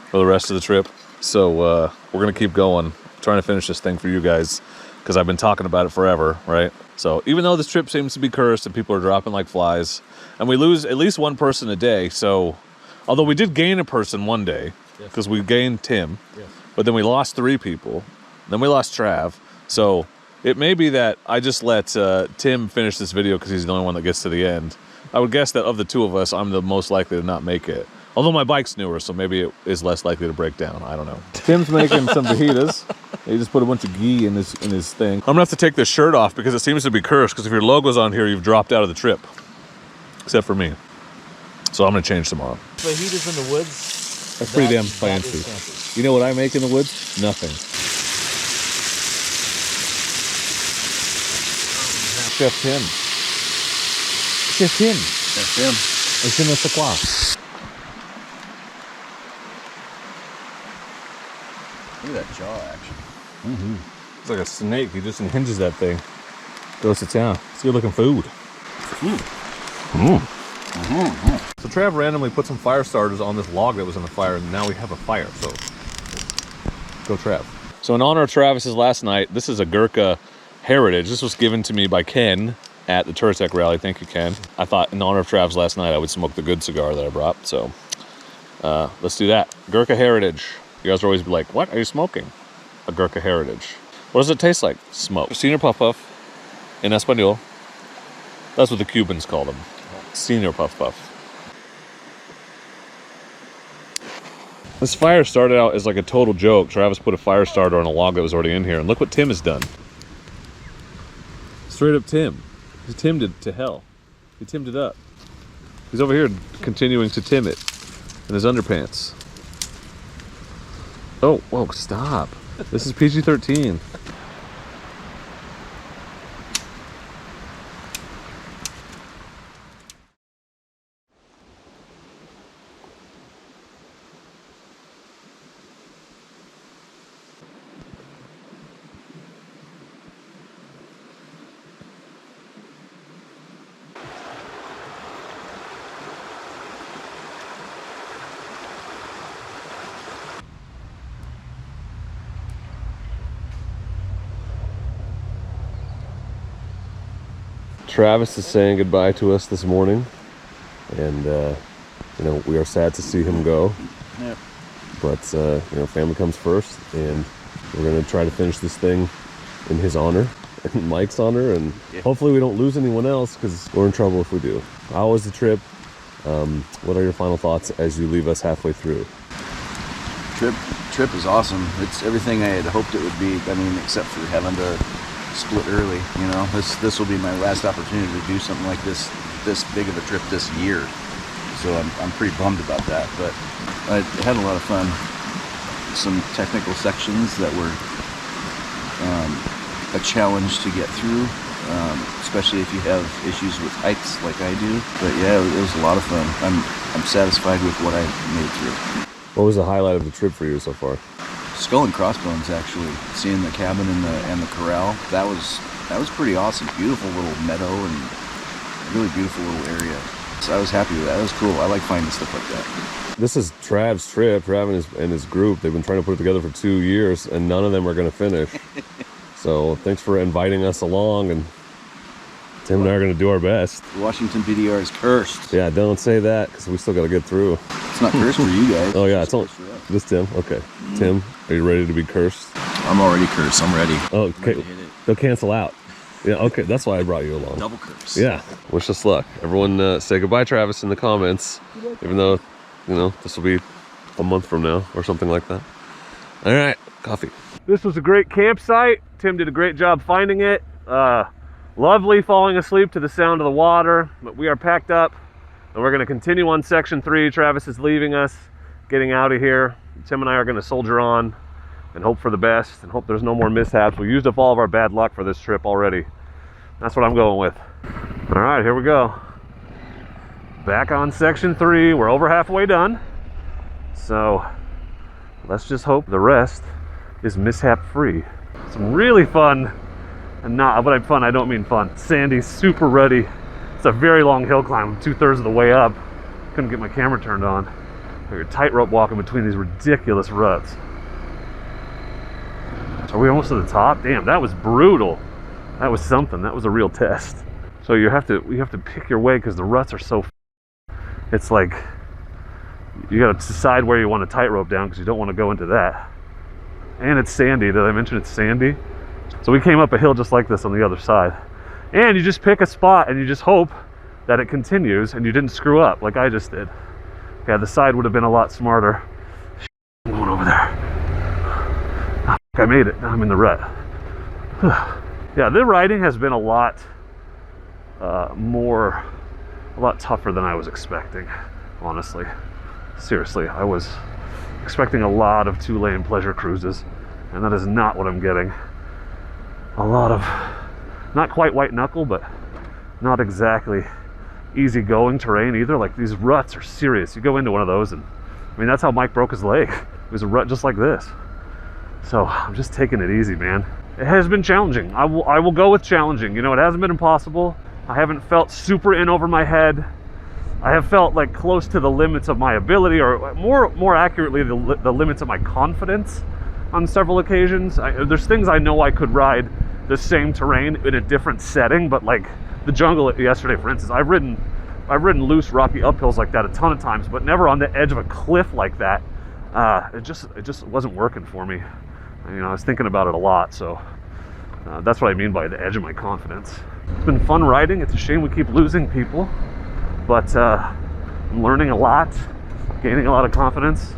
for the rest of the trip. So we're going to keep going, trying to finish this thing for you guys, because I've been talking about it forever, right? So even though this trip seems to be cursed and people are dropping like flies, and we lose at least one person a day, so although we did gain a person one day, because we gained Tim, but then we lost 3 people, then we lost Trav, so it may be that I just let Tim finish this video because he's the only one that gets to the end. I would guess that of the 2 of us, I'm the most likely to not make it. Although my bike's newer, so maybe it is less likely to break down. I don't know. Tim's making some fajitas. He just put a bunch of ghee in his thing. I'm gonna have to take this shirt off because it seems to be cursed, because if your logo's on here, you've dropped out of the trip. Except for me. So I'm gonna change tomorrow. Fajitas in the woods. That's pretty damn fancy. You know what I make in the woods? Nothing. Chef Tim. Chef Tim. Chef Tim. Et je ne sais quoi. Look at that jaw action. Mm-hmm. It's like a snake. He just hinges that thing. Goes to town. It's good looking food. So Trav randomly put some fire starters on this log that was in the fire, and now we have a fire. So go Trav. So in honor of Travis's last night, this is a Gurkha Heritage. This was given to me by Ken at the Turtec rally. Thank you, Ken. I thought in honor of Trav's last night, I would smoke the good cigar that I brought. So let's do that. Gurkha Heritage. You guys are always be like, what are you smoking? A Gurkha Heritage. What does it taste like? Smoke. Senior Puff Puff in Espanol. That's what the Cubans call them. Senior Puff Puff. This fire started out as like a total joke. Travis put a fire starter on a log that was already in here, and look what Tim has done. Straight up Tim. He timmed it to hell. He timmed it up. He's over here continuing to tim it in his underpants. Oh, whoa, stop. This is PG-13. Travis is saying goodbye to us this morning, and you know, we are sad to see him go. Yep. But you know, family comes first, and we're gonna try to finish this thing in his honor and Mike's honor, and hopefully we don't lose anyone else, because we're in trouble if we do. How was the trip? What are your final thoughts as you leave us halfway through? Trip is awesome. It's everything I had hoped it would be. I mean, except for having to split early. You know, this will be my last opportunity to do something like this big of a trip this year. So I'm pretty bummed about that. But I had a lot of fun. Some technical sections that were a challenge to get through, especially if you have issues with heights like I do. But yeah, it was a lot of fun. I'm satisfied with what I made through. What was the highlight of the trip for you so far? Skull and Crossbones, actually. Seeing the cabin and the corral, that was pretty awesome. Beautiful little meadow and really beautiful little area. So I was happy with that. That was cool. I like finding stuff like that. This is Trav's trip. Trav and his group, they've been trying to put it together for 2 years, and none of them are going to finish. So thanks for inviting us along, and Tim and I are going to do our best. Washington BDR is cursed. Yeah, don't say that, because we still got to get through. It's It's not cursed for you guys. Oh yeah, it's all this Tim. Okay, Tim, are you ready to be cursed? I'm already cursed. I'm ready. Oh, okay. They'll cancel out. Yeah, okay, that's why I brought you along. Double curse. Yeah, wish us luck. Everyone say goodbye, Travis, in the comments. Even though, you know, this will be a month from now or something like that. All right, coffee. This was a great campsite. Tim did a great job finding it. Lovely falling asleep to the sound of the water, but we are packed up and we're gonna continue on section 3. Travis is leaving us, getting out of here. Tim and I are gonna soldier on and hope for the best and hope there's no more mishaps. We used up all of our bad luck for this trip already. That's what I'm going with. All right, here we go. Back on section 3. We're over halfway done. So let's just hope the rest is mishap free. Some really fun, and not, but by fun, I don't mean fun. Sandy, super ruddy. It's a very long hill climb, 2/3 of the way up. Couldn't get my camera turned on. Like a tightrope walking between these ridiculous ruts. Are we almost to the top? Damn, that was brutal. That was something. That was a real test. So you have to pick your way because the ruts are so. It's like you got to decide where you want to tightrope down because you don't want to go into that. And it's sandy. Did I mention it's sandy? So we came up a hill just like this on the other side. And you just pick a spot and you just hope that it continues and you didn't screw up like I just did. Yeah, the side would have been a lot smarter. I'm going over there. Oh, I made it. Now I'm in the rut. Yeah, the riding has been a lot tougher than I was expecting, honestly. Seriously, I was expecting a lot of 2-lane pleasure cruises, and that is not what I'm getting. A lot of, not quite white knuckle, but not exactly easygoing terrain either. Like, these ruts are serious. You go into one of those, and I mean, that's how Mike broke his leg. It was a rut just like this. So I'm just taking it easy, man. It has been challenging. I will go with challenging. You know, it hasn't been impossible. I haven't felt super in over my head. I have felt like close to the limits of my ability, or more accurately, the limits of my confidence on several occasions. There's things I know I could ride the same terrain in a different setting, but like the jungle yesterday, for instance, I've ridden loose rocky uphills like that a ton of times, but never on the edge of a cliff like that. It just wasn't working for me. You know, I was thinking about it a lot, so that's what I mean by the edge of my confidence. It's been fun riding. It's a shame we keep losing people, but I'm learning a lot, gaining a lot of confidence,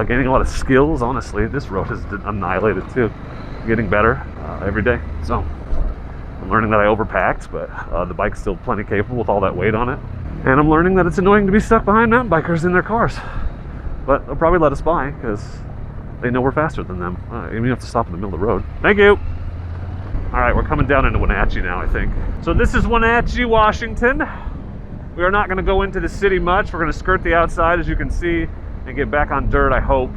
gaining a lot of skills. Honestly, this road has annihilated too. Getting better every day. So I'm learning that I overpacked, but the bike's still plenty capable with all that weight on it. And I'm learning that it's annoying to be stuck behind mountain bikers in their cars, but they'll probably let us by because they know we're faster than them. You have to stop in the middle of the road. Thank you. All right, we're coming down into Wenatchee now, I think. So this is Wenatchee, Washington. We are not going to go into the city much. We're going to skirt the outside, as you can see, and get back on dirt, I hope.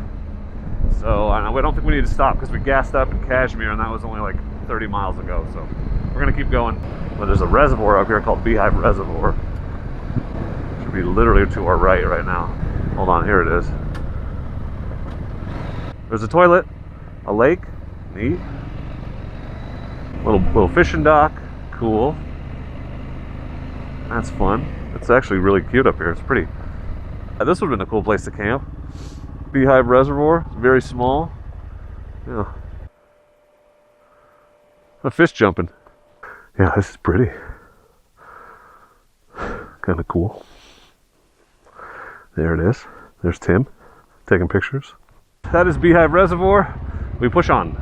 So I don't think we need to stop because we gassed up in Kashmir, and that was only like 30 miles ago. So we're going to keep going. But there's a reservoir up here called Beehive Reservoir. Should be literally to our right now. Hold on, here it is. There's a toilet, a lake, neat. Little fishing dock, cool. That's fun. It's actually really cute up here. It's pretty. This would have been a cool place to camp. Beehive Reservoir, it's very small. Yeah. A fish jumping. Yeah, this is pretty. Kind of cool. There it is. There's Tim taking pictures. That is Beehive Reservoir. We push on.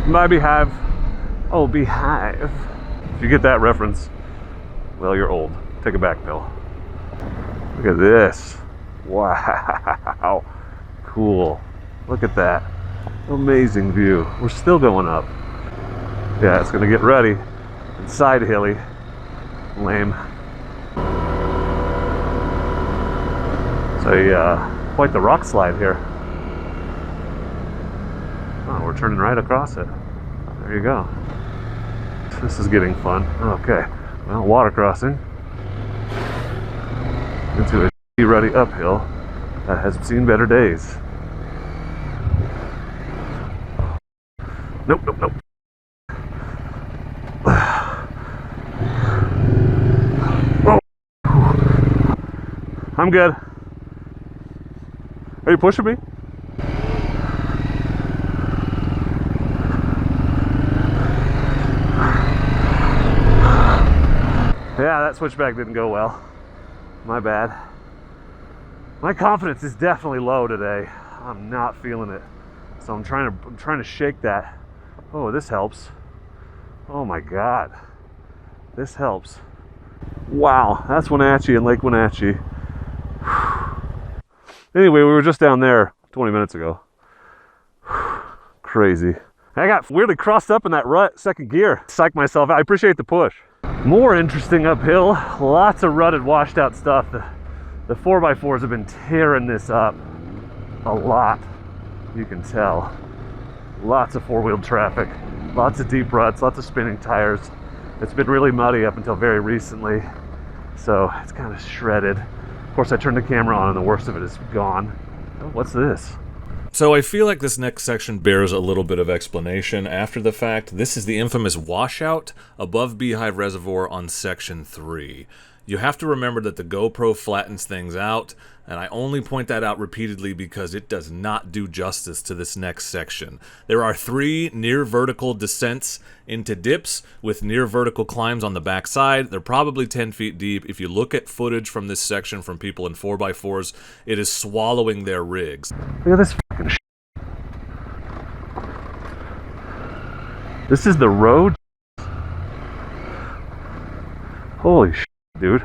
My beehive. Oh, beehive. If you get that reference, well, you're old. Take a back pill. Look at this. Wow. Cool. Look at that. Amazing view. We're still going up. Yeah, it's going to get ruddy and side hilly. Lame. So, quite the rock slide here. Oh, we're turning right across it. There you go. This is getting fun. Okay. Well, water crossing into a ruddy uphill that has seen better days. Nope. I'm good. Are you pushing me? Yeah, that switchback didn't go well. My bad. My confidence is definitely low today. I'm not feeling it. So I'm trying to shake that. Oh, this helps. Oh my God. This helps. Wow, that's Wenatchee and Lake Wenatchee. Anyway, we were just down there 20 minutes ago. Crazy. I got weirdly crossed up in that rut, second gear. Psyched myself out. I appreciate the push. More interesting uphill. Lots of rutted, washed out stuff. The 4x4s have been tearing this up a lot. You can tell. Lots of four-wheeled traffic. Lots of deep ruts, lots of spinning tires. It's been really muddy up until very recently. So it's kind of shredded. Of course, I turned the camera on and the worst of it is gone. Oh, what's this? So I feel like this next section bears a little bit of explanation after the fact. This is the infamous washout above Beehive Reservoir on Section 3. You have to remember that the GoPro flattens things out, and I only point that out repeatedly because it does not do justice to this next section. There are 3 near vertical descents into dips with near vertical climbs on the backside. They're probably 10 feet deep. If you look at footage from this section from people in 4x4s, it is swallowing their rigs. Look at this fucking shit. This is the road? Holy shit, dude.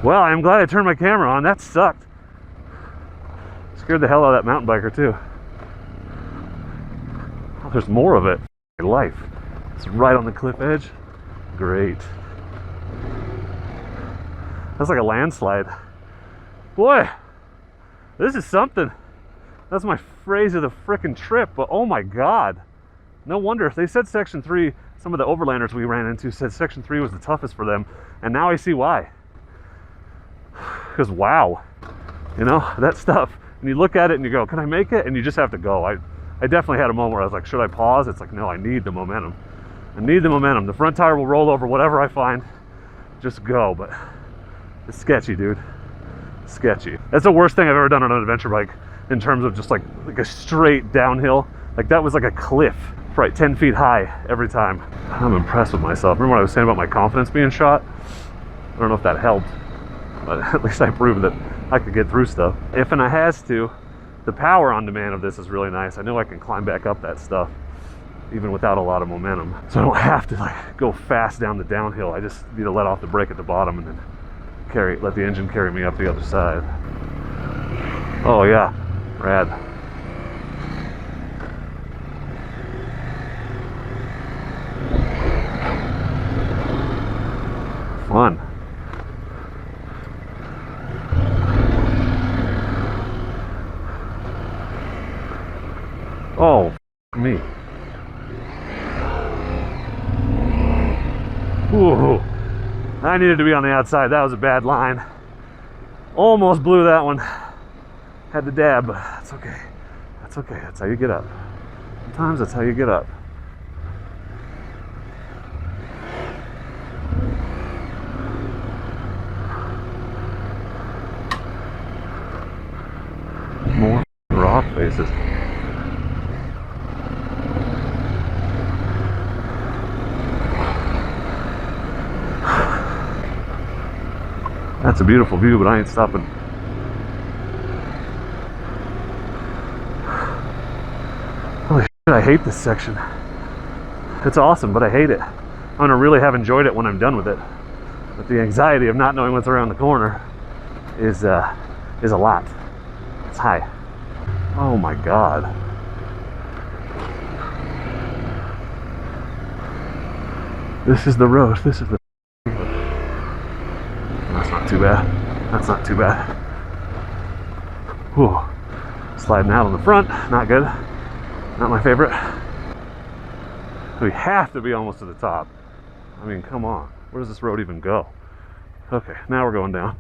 Well, I'm glad I turned my camera on. That sucked. Scared the hell out of that mountain biker too. Oh, there's more of it. Life. It's right on the cliff edge. Great. That's like a landslide. Boy, this is something. That's my phrase of the frickin' trip, but oh my God. No wonder. If they said Section 3, some of the overlanders we ran into said Section 3 was the toughest for them, and now I see why. Because wow, you know, that stuff, and you look at it and you go, can I make it? And you just have to go. I definitely had a moment where I was like, should I pause? It's like, no, I need the momentum. I need the momentum. The front tire will roll over whatever I find. Just go. But it's sketchy, dude. Sketchy. That's the worst thing I've ever done on an adventure bike in terms of just like a straight downhill. Like that was like a cliff, right, 10 feet high every time. I'm impressed with myself. Remember what I was saying about my confidence being shot? I don't know if that helped, but at least I proved that I could get through stuff. If and I has to, the power on demand of this is really nice. I know I can climb back up that stuff even without a lot of momentum. So I don't have to like go fast down the downhill. I just need to let off the brake at the bottom and then let the engine carry me up the other side. Oh yeah, rad. Fun. Oh, me. Ooh, I needed to be on the outside. That was a bad line. Almost blew that one. Had the dab, but that's okay. That's okay. That's how you get up. Sometimes that's how you get up. More rock faces. That's a beautiful view, but I ain't stopping. Holy shit, I hate this section. It's awesome, but I hate it. I'm gonna really have enjoyed it when I'm done with it. But the anxiety of not knowing what's around the corner is a lot. It's high. Oh my God. This is the road. This is the road. That's not too bad. That's not too bad. Whew. Sliding out on the front. Not good. Not my favorite. We have to be almost to the top. I mean, come on. Where does this road even go? Okay, now we're going down.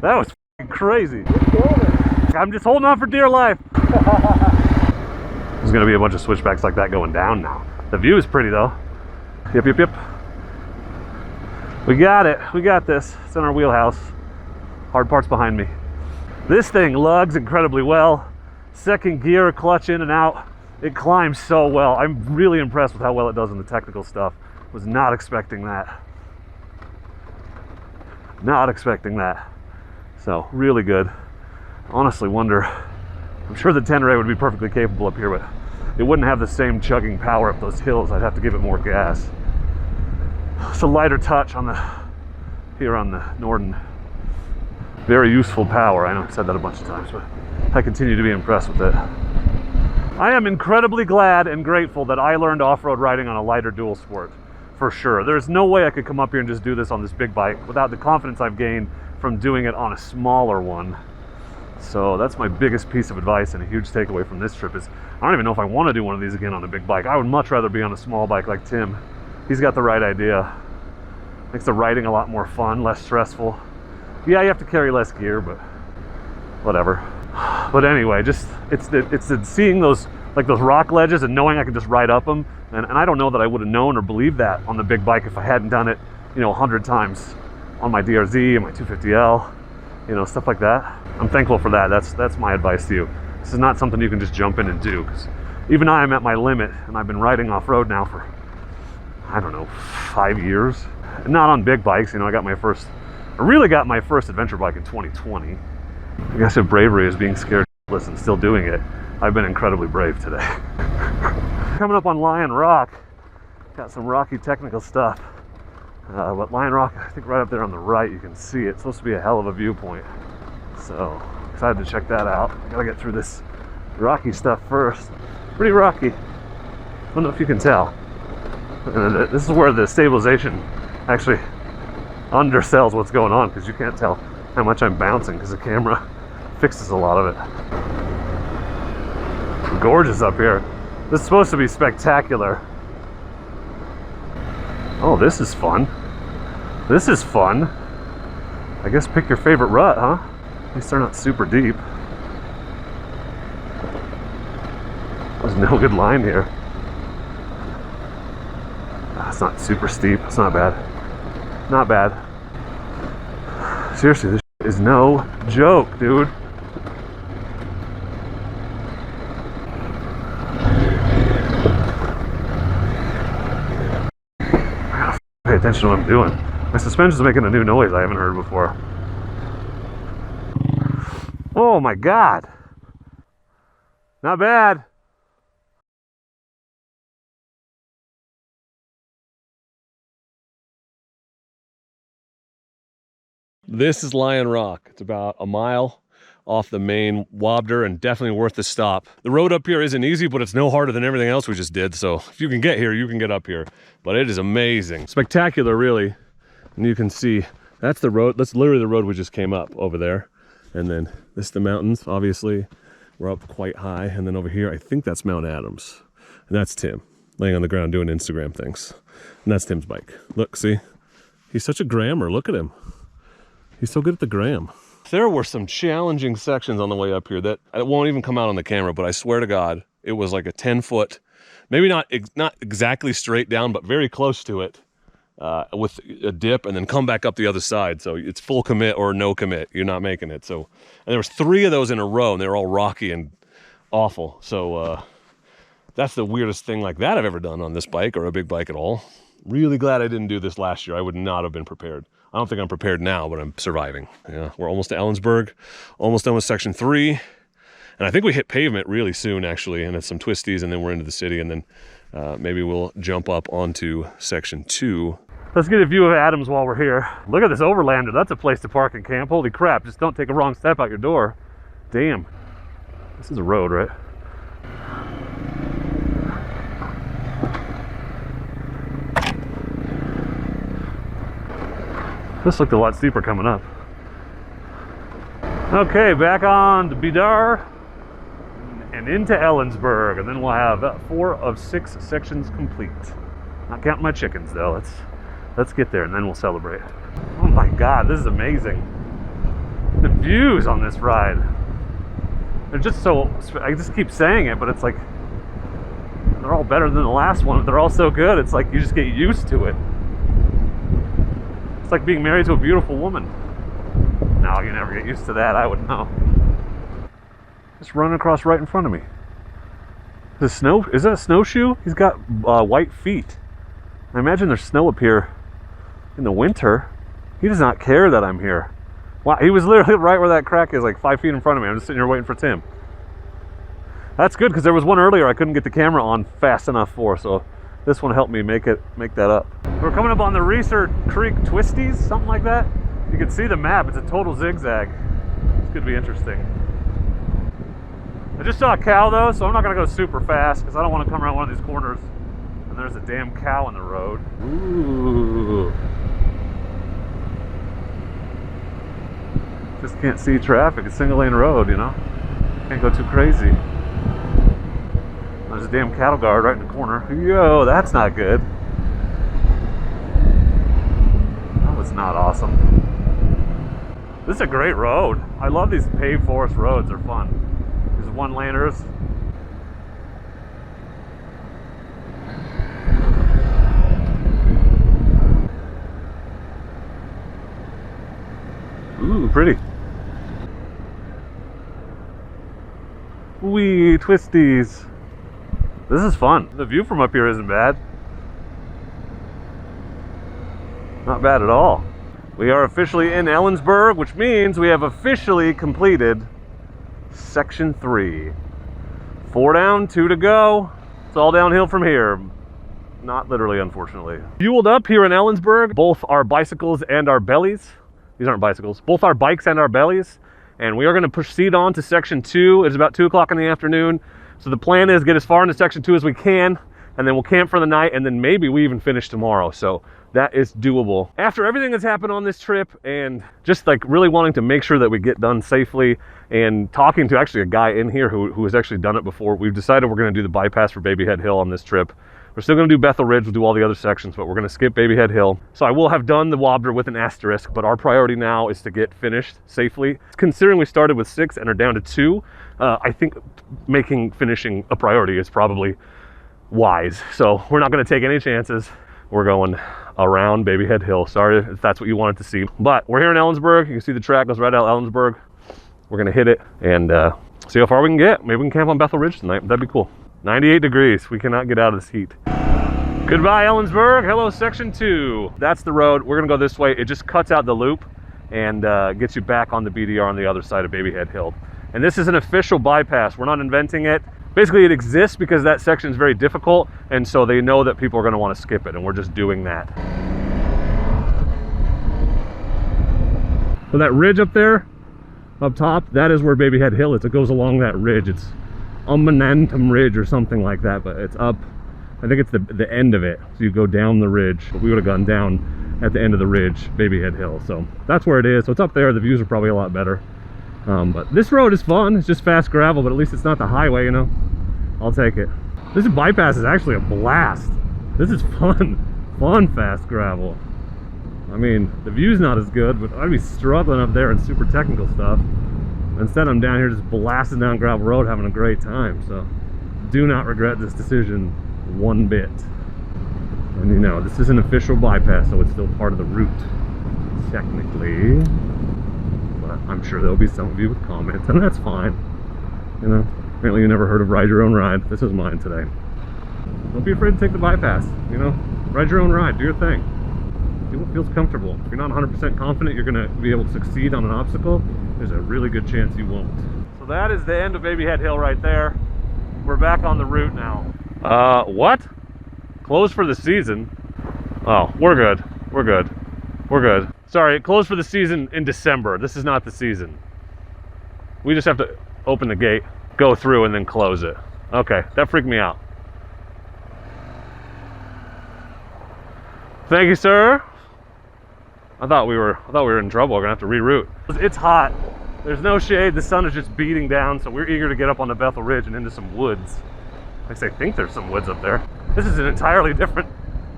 That was f***ing crazy. I'm just holding on for dear life. There's gonna be a bunch of switchbacks like that going down now. The view is pretty though. Yep, yep, yep. We got it. We got this. It's in our wheelhouse. Hard part's behind me. This thing lugs incredibly well. Second gear, clutch in and out. It climbs so well. I'm really impressed with how well it does in the technical stuff. Was not expecting that. Not expecting that. So, really good. Honestly wonder, I'm sure the 10 ray would be perfectly capable up here, but it wouldn't have the same chugging power up those hills. I'd have to give it more gas. It's a lighter touch on the, here on the Norden. Very useful power. I know I've said that a bunch of times, but I continue to be impressed with it. I am incredibly glad and grateful that I learned off-road riding on a lighter dual sport, for sure. There's no way I could come up here and just do this on this big bike without the confidence I've gained from doing it on a smaller one. So that's my biggest piece of advice and a huge takeaway from this trip is I don't even know if I want to do one of these again on a big bike. I would much rather be on a small bike like Tim. He's got the right idea. Makes the riding a lot more fun, less stressful. Yeah, you have to carry less gear, but whatever. But anyway, just it's seeing those rock ledges and knowing I can just ride up them. And I don't know that I would have known or believed that on the big bike if I hadn't done it, 100 times on my DRZ and my 250L, stuff like that. I'm thankful for that. That's my advice to you. This is not something you can just jump in and do, because even I am at my limit, and I've been riding off-road now for, I don't know, 5 years. And not on big bikes. I really got my first adventure bike in 2020. I guess if bravery is being scared shitless and still doing it, I've been incredibly brave today. Coming up on Lion Rock, got some rocky technical stuff. But Lion Rock, I think right up there on the right, you can see it. It's supposed to be a hell of a viewpoint. So, excited to check that out. I gotta get through this rocky stuff first. Pretty rocky. I don't know if you can tell. And this is where the stabilization actually undersells what's going on, because you can't tell how much I'm bouncing because the camera fixes a lot of it. Gorgeous up here. This is supposed to be spectacular. Oh, this is fun. This is fun. I guess pick your favorite rut, huh? At least they're not super deep. There's no good line here. It's not super steep. It's not bad. Not bad. Seriously, this is no joke, dude. Pay attention to what I'm doing. My suspension's making a new noise I haven't heard before. Oh my God. Not bad. This is Lion Rock. It's about a mile off the main WABDR and definitely worth the stop. The road up here isn't easy, but it's no harder than everything else we just did. So if you can get here, you can get up here. But it is amazing. Spectacular, really. And you can see, that's the road. That's literally the road we just came up over there. And then this is the mountains, obviously. We're up quite high. And then over here, I think that's Mount Adams. And that's Tim, laying on the ground doing Instagram things. And that's Tim's bike. Look, see? He's such a grammer. Look at him. He's so good at the gram. There were some challenging sections on the way up here that it won't even come out on the camera, but I swear to God, it was like a 10-foot, maybe not exactly straight down, but very close to it, with a dip and then come back up the other side. So it's full commit or no commit. You're not making it. So, and there was 3 of those in a row, and they were all rocky and awful. So that's the weirdest thing like that I've ever done on this bike or a big bike at all. Really glad I didn't do this last year. I would not have been prepared. I don't think I'm prepared now, but I'm surviving. Yeah, we're almost to Ellensburg, almost done with section 3. And I think we hit pavement really soon, actually, and it's some twisties, and then we're into the city, and then maybe we'll jump up onto section 2. Let's get a view of Adams while we're here. Look at this overlander. That's a place to park and camp. Holy crap, just don't take a wrong step out your door. Damn. This is a road, right? This looked a lot steeper coming up. Okay, back on to BDR and into Ellensburg, and then we'll have 4 of 6 sections complete. Not counting my chickens though. Let's get there and then we'll celebrate. Oh my God, this is amazing. The views on this ride. They're just so, I just keep saying it, but it's like, they're all better than the last one. They're all so good, it's like you just get used to it. It's like being married to a beautiful woman. No, you never get used to that, I would know. Just running across right in front of me. The snow, is that a snowshoe? He's got white feet. I imagine there's snow up here in the winter. He does not care that I'm here. Wow, he was literally right where that crack is, like 5 feet in front of me. I'm just sitting here waiting for Tim. That's good, because there was one earlier I couldn't get the camera on fast enough for, so this one helped me make that up. We're coming up on the Reeser Creek Twisties, something like that. You can see the map, it's a total zigzag. It's gonna be interesting. I just saw a cow though, so I'm not gonna go super fast because I don't want to come around one of these corners and there's a damn cow in the road. Ooh. Just can't see traffic, it's single lane road, you know? Can't go too crazy. There's a damn cattle guard right in the corner. Yo, that's not good. That was not awesome. This is a great road. I love these paved forest roads, they're fun. These one-laners. Ooh, pretty. Wee, twisties. This is fun. The view from up here isn't bad. Not bad at all. We are officially in Ellensburg, which means we have officially completed Section 3. 4 down, 2 to go. It's all downhill from here. Not literally, unfortunately. Fueled up here in Ellensburg, both our bicycles and our bellies. These aren't bicycles. Both our bikes and our bellies. And we are going to proceed on to Section 2. It's about 2 o'clock in the afternoon. So the plan is get as far into Section 2 as we can, and then we'll camp for the night, and then maybe we even finish tomorrow. So that is doable. After everything that's happened on this trip, and just like really wanting to make sure that we get done safely, and talking to actually a guy in here who has actually done it before, we've decided we're going to do the bypass for Baby Head Hill on this trip. We're still going to do Bethel Ridge, we'll do all the other sections, but we're going to skip Baby Head Hill. So I will have done the WABDR with an asterisk, but our priority now is to get finished safely. Considering we started with 6 and are down to 2, I think making finishing a priority is probably wise. So we're not going to take any chances. We're going around Baby Head Hill. Sorry if that's what you wanted to see, but we're here in Ellensburg. You can see the track goes right out of Ellensburg. We're going to hit it and see how far we can get. Maybe we can camp on Bethel Ridge tonight. That'd be cool. 98 degrees. We cannot get out of this heat. Goodbye, Ellensburg. Hello, Section 2. That's the road. We're going to go this way. It just cuts out the loop and gets you back on the BDR on the other side of Baby Head Hill. And this is an official bypass. We're not inventing it. Basically, it exists because that section is very difficult, and so they know that people are going to want to skip it, and we're just doing that. So that ridge up there, up top, that is where Baby Head Hill is. It goes along that ridge. It's Umanantum Ridge or something like that, but it's up. I think it's the end of it. So you go down the ridge, but we would have gone down at the end of the ridge, Baby Head Hill. So that's where it is. So it's up there. The views are probably a lot better. But this road is fun. It's just fast gravel, but at least it's not the highway, you know. I'll take it. This bypass is actually a blast. This is fun. Fun fast gravel. I mean, the view's not as good, but I'd be struggling up there in super technical stuff. Instead, I'm down here just blasting down gravel road, having a great time. So do not regret this decision one bit. And you know, this is an official bypass, so it's still part of the route, technically. But I'm sure there'll be some of you with comments, and that's fine. You know, apparently you never heard of ride your own ride. This is mine today. Don't be afraid to take the bypass, you know? Ride your own ride, do your thing. Do what feels comfortable. If you're not 100% confident you're gonna be able to succeed on an obstacle, there's a really good chance you won't. So that is the end of Baby Head Hill right there. We're back on the route now. What? Closed for the season? Oh, we're good. We're good. We're good. Sorry, it closed for the season in December. This is not the season. We just have to open the gate, go through, and then close it. Okay, that freaked me out. Thank you, sir. I thought we were in trouble. We're gonna have to reroute. It's hot. There's no shade. The sun is just beating down, so we're eager to get up on the Bethel Ridge and into some woods. At least I think there's some woods up there. This is an entirely different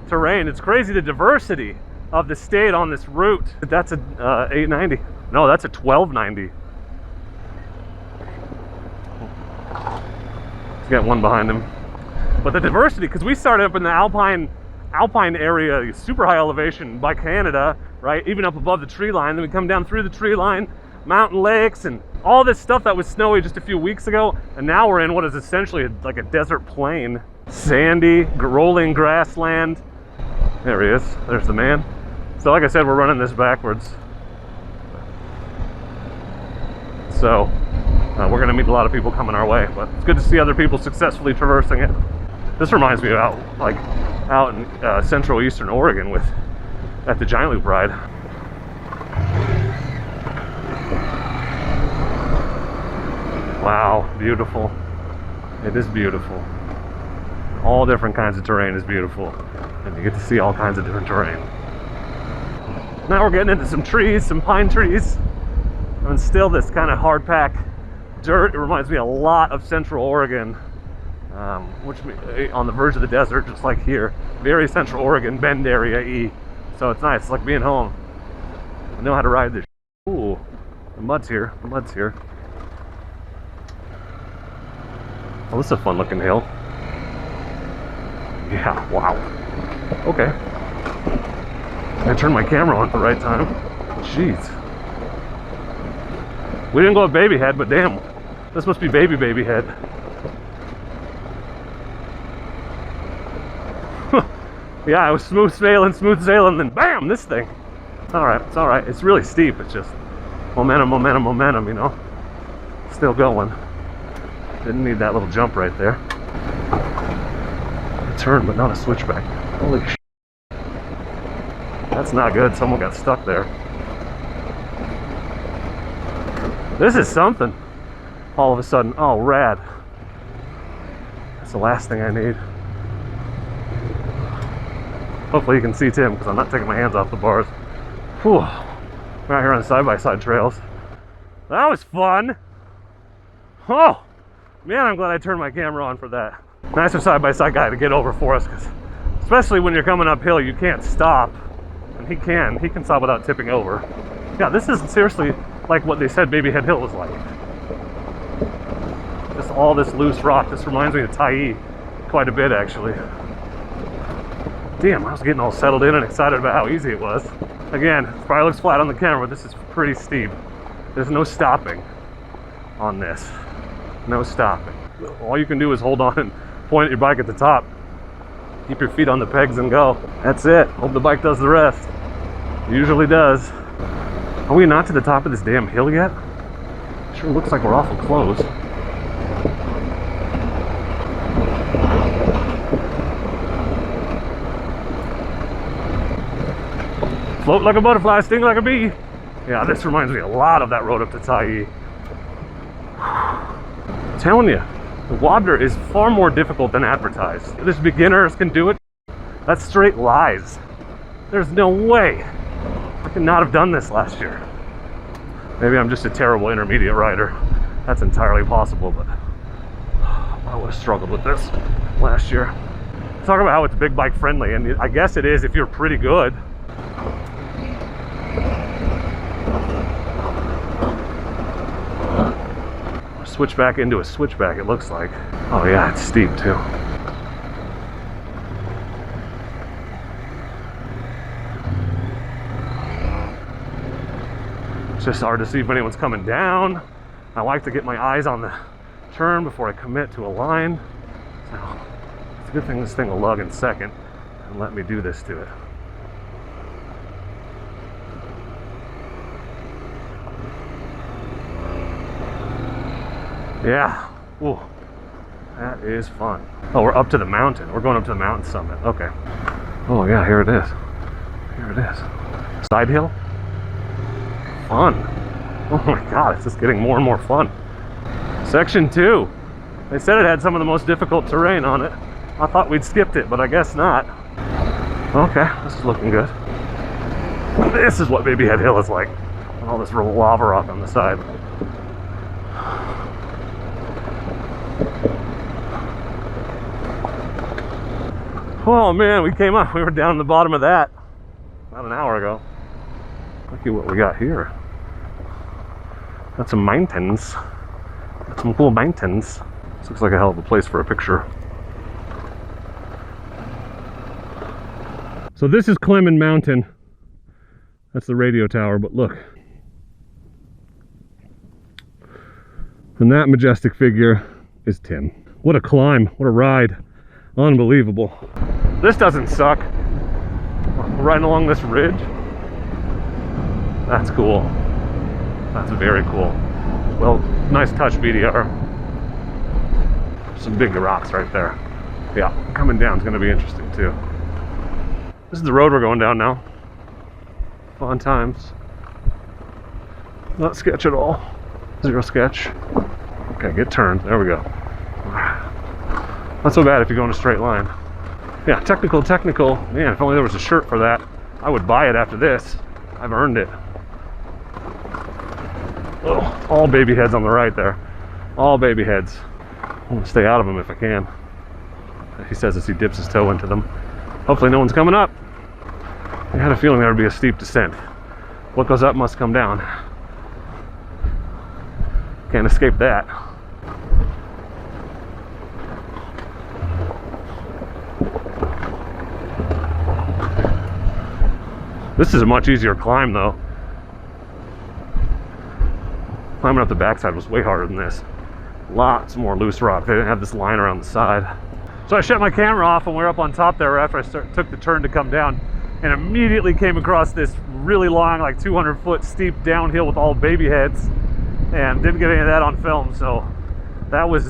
terrain. It's crazy the diversity of the state on this route. That's a 890. No, that's a 1290. He's got one behind him. But the diversity, because we started up in the alpine alpine area, super high elevation by Canada, right? Even up above the tree line. Then we come down through the tree line, mountain lakes, and all this stuff that was snowy just a few weeks ago. And now we're in what is essentially like a desert plain. Sandy, rolling grassland. There he is. There's the man. So like I said, we're running this backwards. So we're going to meet a lot of people coming our way, but it's good to see other people successfully traversing it. This reminds me of out in central eastern Oregon at the Giant Loop ride. Wow, beautiful. It is beautiful. All different kinds of terrain is beautiful, and you get to see all kinds of different terrain. Now we're getting into some trees, some pine trees, and still this kind of hard pack dirt. It reminds me a lot of central Oregon, which on the verge of the desert, just like here. Very central Oregon, Bend area E. So it's nice, it's like being home. I know how to ride this. Ooh, the mud's here, the mud's here. Oh, this is a fun looking hill. Yeah, wow. Okay. I turned my camera on at the right time. Jeez. We didn't go with baby head, but damn, this must be baby head. Yeah, it was smooth sailing, then bam, this thing. It's alright, it's alright. It's really steep, it's just momentum, you know. Still going. Didn't need that little jump right there. A turn, but not a switchback. Holy shit. That's not good. Someone got stuck there. This is something. All of a sudden, oh, rad. That's the last thing I need. Hopefully you can see Tim, because I'm not taking my hands off the bars. Whew. We're out here on side-by-side trails. That was fun. Oh, man, I'm glad I turned my camera on for that. Nice of side-by-side guy to get over for us, because especially when you're coming uphill, you can't stop. And he can stop without tipping over. Yeah, this is seriously like what they said Baby Head Hill was like. Just all this loose rock. This reminds me of Tyee quite a bit, actually. Damn, I was getting all settled in and excited about how easy it was. Again, it probably looks flat on the camera, but this is pretty steep. There's no stopping on this. No stopping. All you can do is hold on and point at your bike at the top. Keep your feet on the pegs and go. That's it. Hope the bike does the rest. It usually does. Are we not to the top of this damn hill yet? Sure looks like we're awful close. Float like a butterfly, sting like a bee. Yeah, this reminds me a lot of that road up to Tyee. I'm telling you, the WABDR is far more difficult than advertised. This beginners can do it. That's straight lies. There's no way. I could not have done this last year. Maybe I'm just a terrible intermediate rider. That's entirely possible, but I would have struggled with this last year. Talk about how it's big bike friendly, and I guess it is if you're pretty good. Switch back into a switchback, it looks like. Oh yeah, it's steep too. It's just hard to see if anyone's coming down. I like to get my eyes on the turn before I commit to a line. So it's a good thing this thing will lug in second and let me do this to it. Yeah, ooh, that is fun. Oh, we're up to the mountain. We're going up to the mountain summit. Okay. Oh yeah, here it is. Here it is. Side hill. Fun. Oh my God, it's just getting more and more fun. Section 2. They said it had some of the most difficult terrain on it. I thought we'd skipped it, but I guess not. Okay, this is looking good. This is what Baby Head Hill is like. All this lava rock on the side. Oh man, we came up. We were down in the bottom of that about an hour ago. Look at what we got here. Got some mountains. Got some cool mountains. This looks like a hell of a place for a picture. So this is Clemens Mountain. That's the radio tower, but look. And that majestic figure is Tim. What a climb, what a ride. Unbelievable. This doesn't suck. We're riding along this ridge. That's cool. That's very cool. Well, nice touch, BDR. Some big rocks right there. Yeah, coming down is going to be interesting too. This is the road we're going down now. Fun times. Not sketch at all. Zero sketch. Okay, get turned. There we go. Not so bad if you go in a straight line. Yeah, technical. Man, if only there was a shirt for that. I would buy it after this. I've earned it. Oh, all baby heads on the right there. All baby heads. I want to stay out of them if I can. He says as he dips his toe into them. Hopefully no one's coming up. I had a feeling there would be a steep descent. What goes up must come down. Can't escape that. This is a much easier climb though. Climbing up the backside was way harder than this. Lots more loose rock. They didn't have this line around the side. So I shut my camera off when we were up on top there after I took the turn to come down, and immediately came across this really long, like 200-foot steep downhill with all baby heads, and didn't get any of that on film. So that was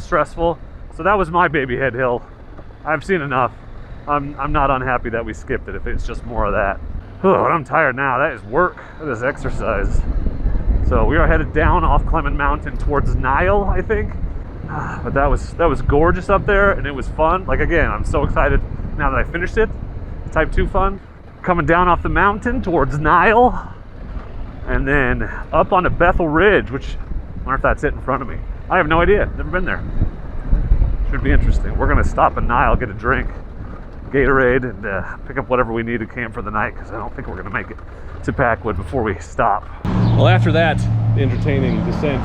stressful. So that was my baby head hill. I've seen enough. I'm not unhappy that we skipped it if it's just more of that. Oh, and I'm tired now. That is work. That is exercise. So we are headed down off Clemens Mountain towards Nile, I think. But that was gorgeous up there, and it was fun. Like, again, I'm so excited now that I finished it. Type 2 fun. Coming down off the mountain towards Nile, and then up onto Bethel Ridge, which I wonder if that's it in front of me. I have no idea. Never been there. Should be interesting. We're gonna stop at Nile, get a drink, Gatorade, and pick up whatever we need to camp for the night, because I don't think we're gonna make it to Packwood before we stop. Well, after that entertaining descent,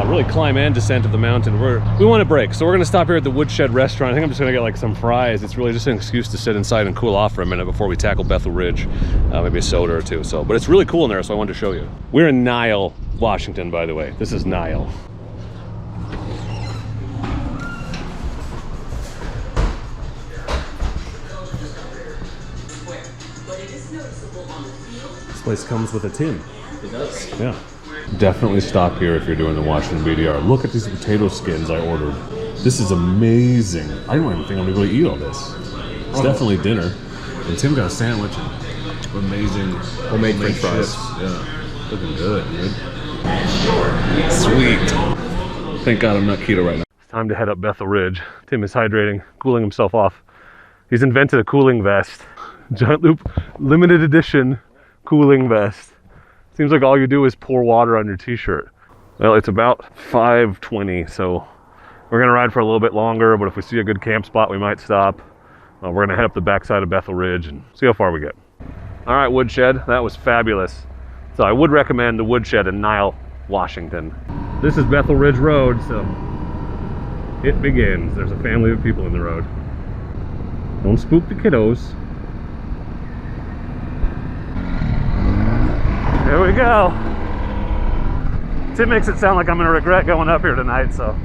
really climb and descent of the mountain, we want a break, so we're gonna stop here at the Woodshed restaurant. I think I'm just gonna get like some fries. It's really just an excuse to sit inside and cool off for a minute before we tackle Bethel Ridge. Maybe a soda or two. But it's really cool in there, so I wanted to show you. We're in Nile, Washington, by the way. This is Nile. This place comes with a tin. It does. Yeah. Definitely stop here if you're doing the Washington BDR. Look at these potato skins I ordered. This is amazing. I don't even think I'm gonna really eat all this. It's definitely dinner. And Tim got a sandwich and amazing Homemade French fries. Chips. Yeah. Looking good, dude. Sweet. Thank God I'm not keto right now. It's time to head up Bethel Ridge. Tim is hydrating, cooling himself off. He's invented a cooling vest. Giant Loop limited edition cooling vest. Seems like all you do is pour water on your t-shirt. Well, it's about 5:20, so we're gonna ride for a little bit longer, but if we see a good camp spot, we might stop. We're gonna head up the backside of Bethel Ridge and see how far we get. All right, Woodshed, that was fabulous. So I would recommend the Woodshed in Nile, Washington. This is Bethel Ridge Road, so it begins. There's a family of people in the road. Don't spook the kiddos. Here we go. Tim makes it sound like I'm gonna regret going up here tonight, so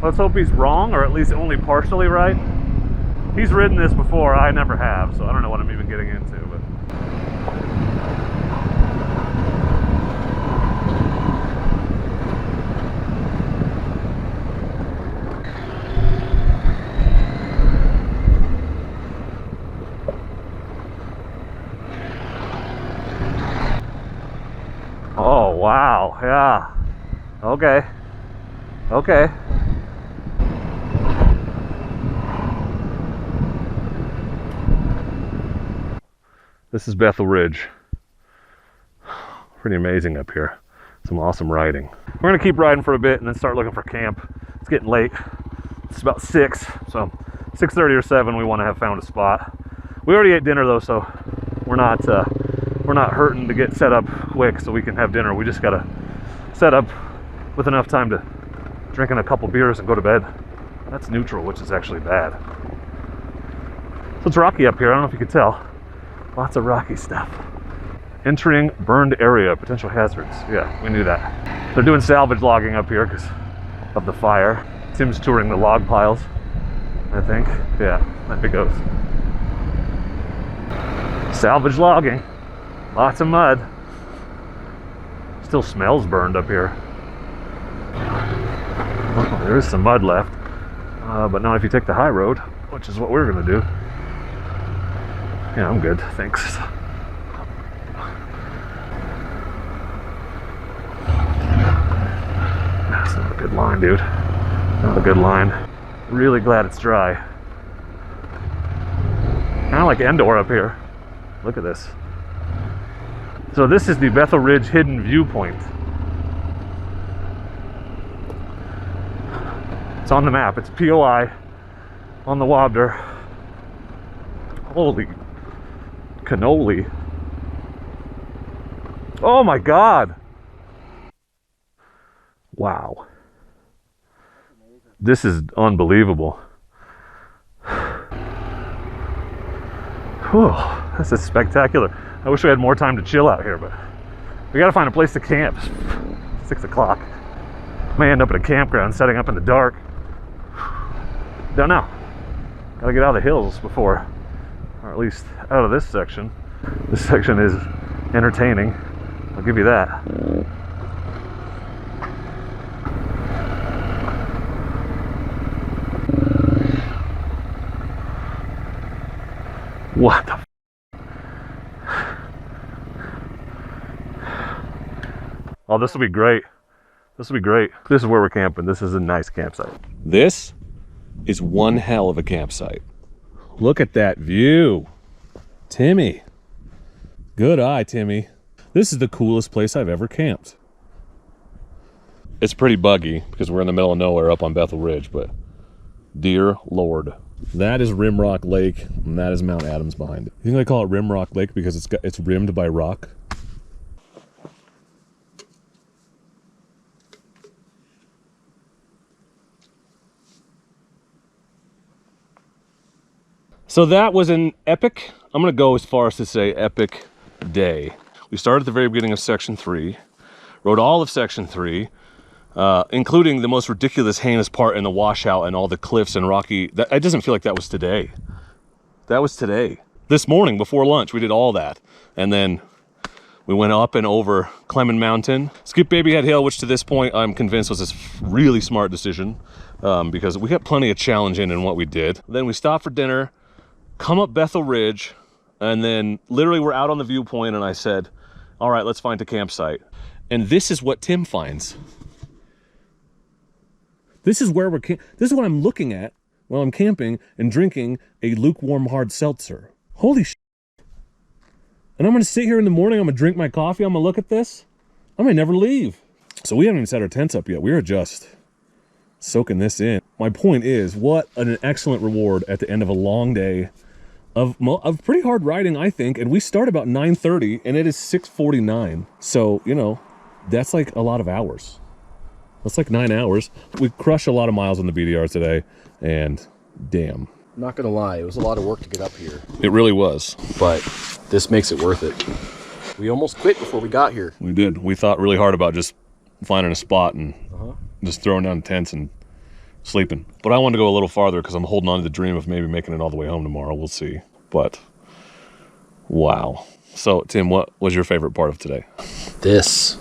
let's hope he's wrong, or at least only partially right. He's ridden this before, I never have, so I don't know what I'm even getting into, but. Oh, wow, yeah. Okay. Okay. This is Bethel Ridge. Pretty amazing up here. Some awesome riding. We're gonna keep riding for a bit and then start looking for camp. It's getting late. It's about 6, so 6:30 or 7 we want to have found a spot. We already ate dinner though, so we're not hurting to get set up quick so we can have dinner. We just gotta set up with enough time to drink in a couple beers and go to bed. That's neutral, which is actually bad. So it's rocky up here. I don't know if you could tell. Lots of rocky stuff. Entering burned area, potential hazards. Yeah, we knew that. They're doing salvage logging up here because of the fire. Tim's touring the log piles, I think. Yeah, there it goes. Salvage logging. Lots of mud. Still smells burned up here. Oh, there is some mud left. But now if you take the high road, which is what we're gonna do. Yeah, I'm good, thanks. That's not a good line, dude. Not a good line. Really glad it's dry. Kind of like Endor up here. Look at this. So this is the Bethel Ridge Hidden Viewpoint. It's on the map. It's POI on the WABDR. Holy cannoli. Oh my God. Wow. This is unbelievable. Whew, this is spectacular. I wish we had more time to chill out here, but we gotta find a place to camp. 6 o'clock. May end up at a campground setting up in the dark. Don't know. Gotta get out of the hills before, or at least out of this section. This section is entertaining. I'll give you that. What the Oh, this will be great. This will be great. This is where we're camping. This is a nice campsite. This is one hell of a campsite. Look at that view. Timmy. Good eye, Timmy. This is the coolest place I've ever camped. It's pretty buggy because we're in the middle of nowhere up on Bethel Ridge, but dear Lord. That is Rimrock Lake, and that is Mount Adams behind it. You think they call it Rimrock Lake because it's rimmed by rock? So that was an epic, I'm gonna go as far as to say epic day. We started at the very beginning of Section 3, rode all of Section 3, including the most ridiculous, heinous part in the washout and all the cliffs and rocky. It doesn't feel like that was today. That was today. This morning before lunch, we did all that. And then we went up and over Clement Mountain, skipped Baby Head Hill, which to this point I'm convinced was a really smart decision because we got plenty of challenging in what we did. Then we stopped for dinner, come up Bethel Ridge, and then literally we're out on the viewpoint and I said, all right, let's find a campsite. And this is what Tim finds. This is where this is what I'm looking at while I'm camping and drinking a lukewarm hard seltzer. Holy shit. And I'm gonna sit here in the morning, I'm gonna drink my coffee, I'm gonna look at this. I may never leave. So we haven't even set our tents up yet. We're just soaking this in. My point is, what an excellent reward at the end of a long day of pretty hard riding, I think. And we start about 9:30 and it is 6:49. So, you know, that's like a lot of hours. That's like 9 hours. We crushed a lot of miles on the BDR today, and damn. I'm not gonna lie, it was a lot of work to get up here. It really was. But this makes it worth it. We almost quit before we got here. We did. We thought really hard about just finding a spot and just throwing down tents and sleeping. But I wanted to go a little farther because I'm holding on to the dream of maybe making it all the way home tomorrow. We'll see. But wow. So Tim, what was your favorite part of today? This.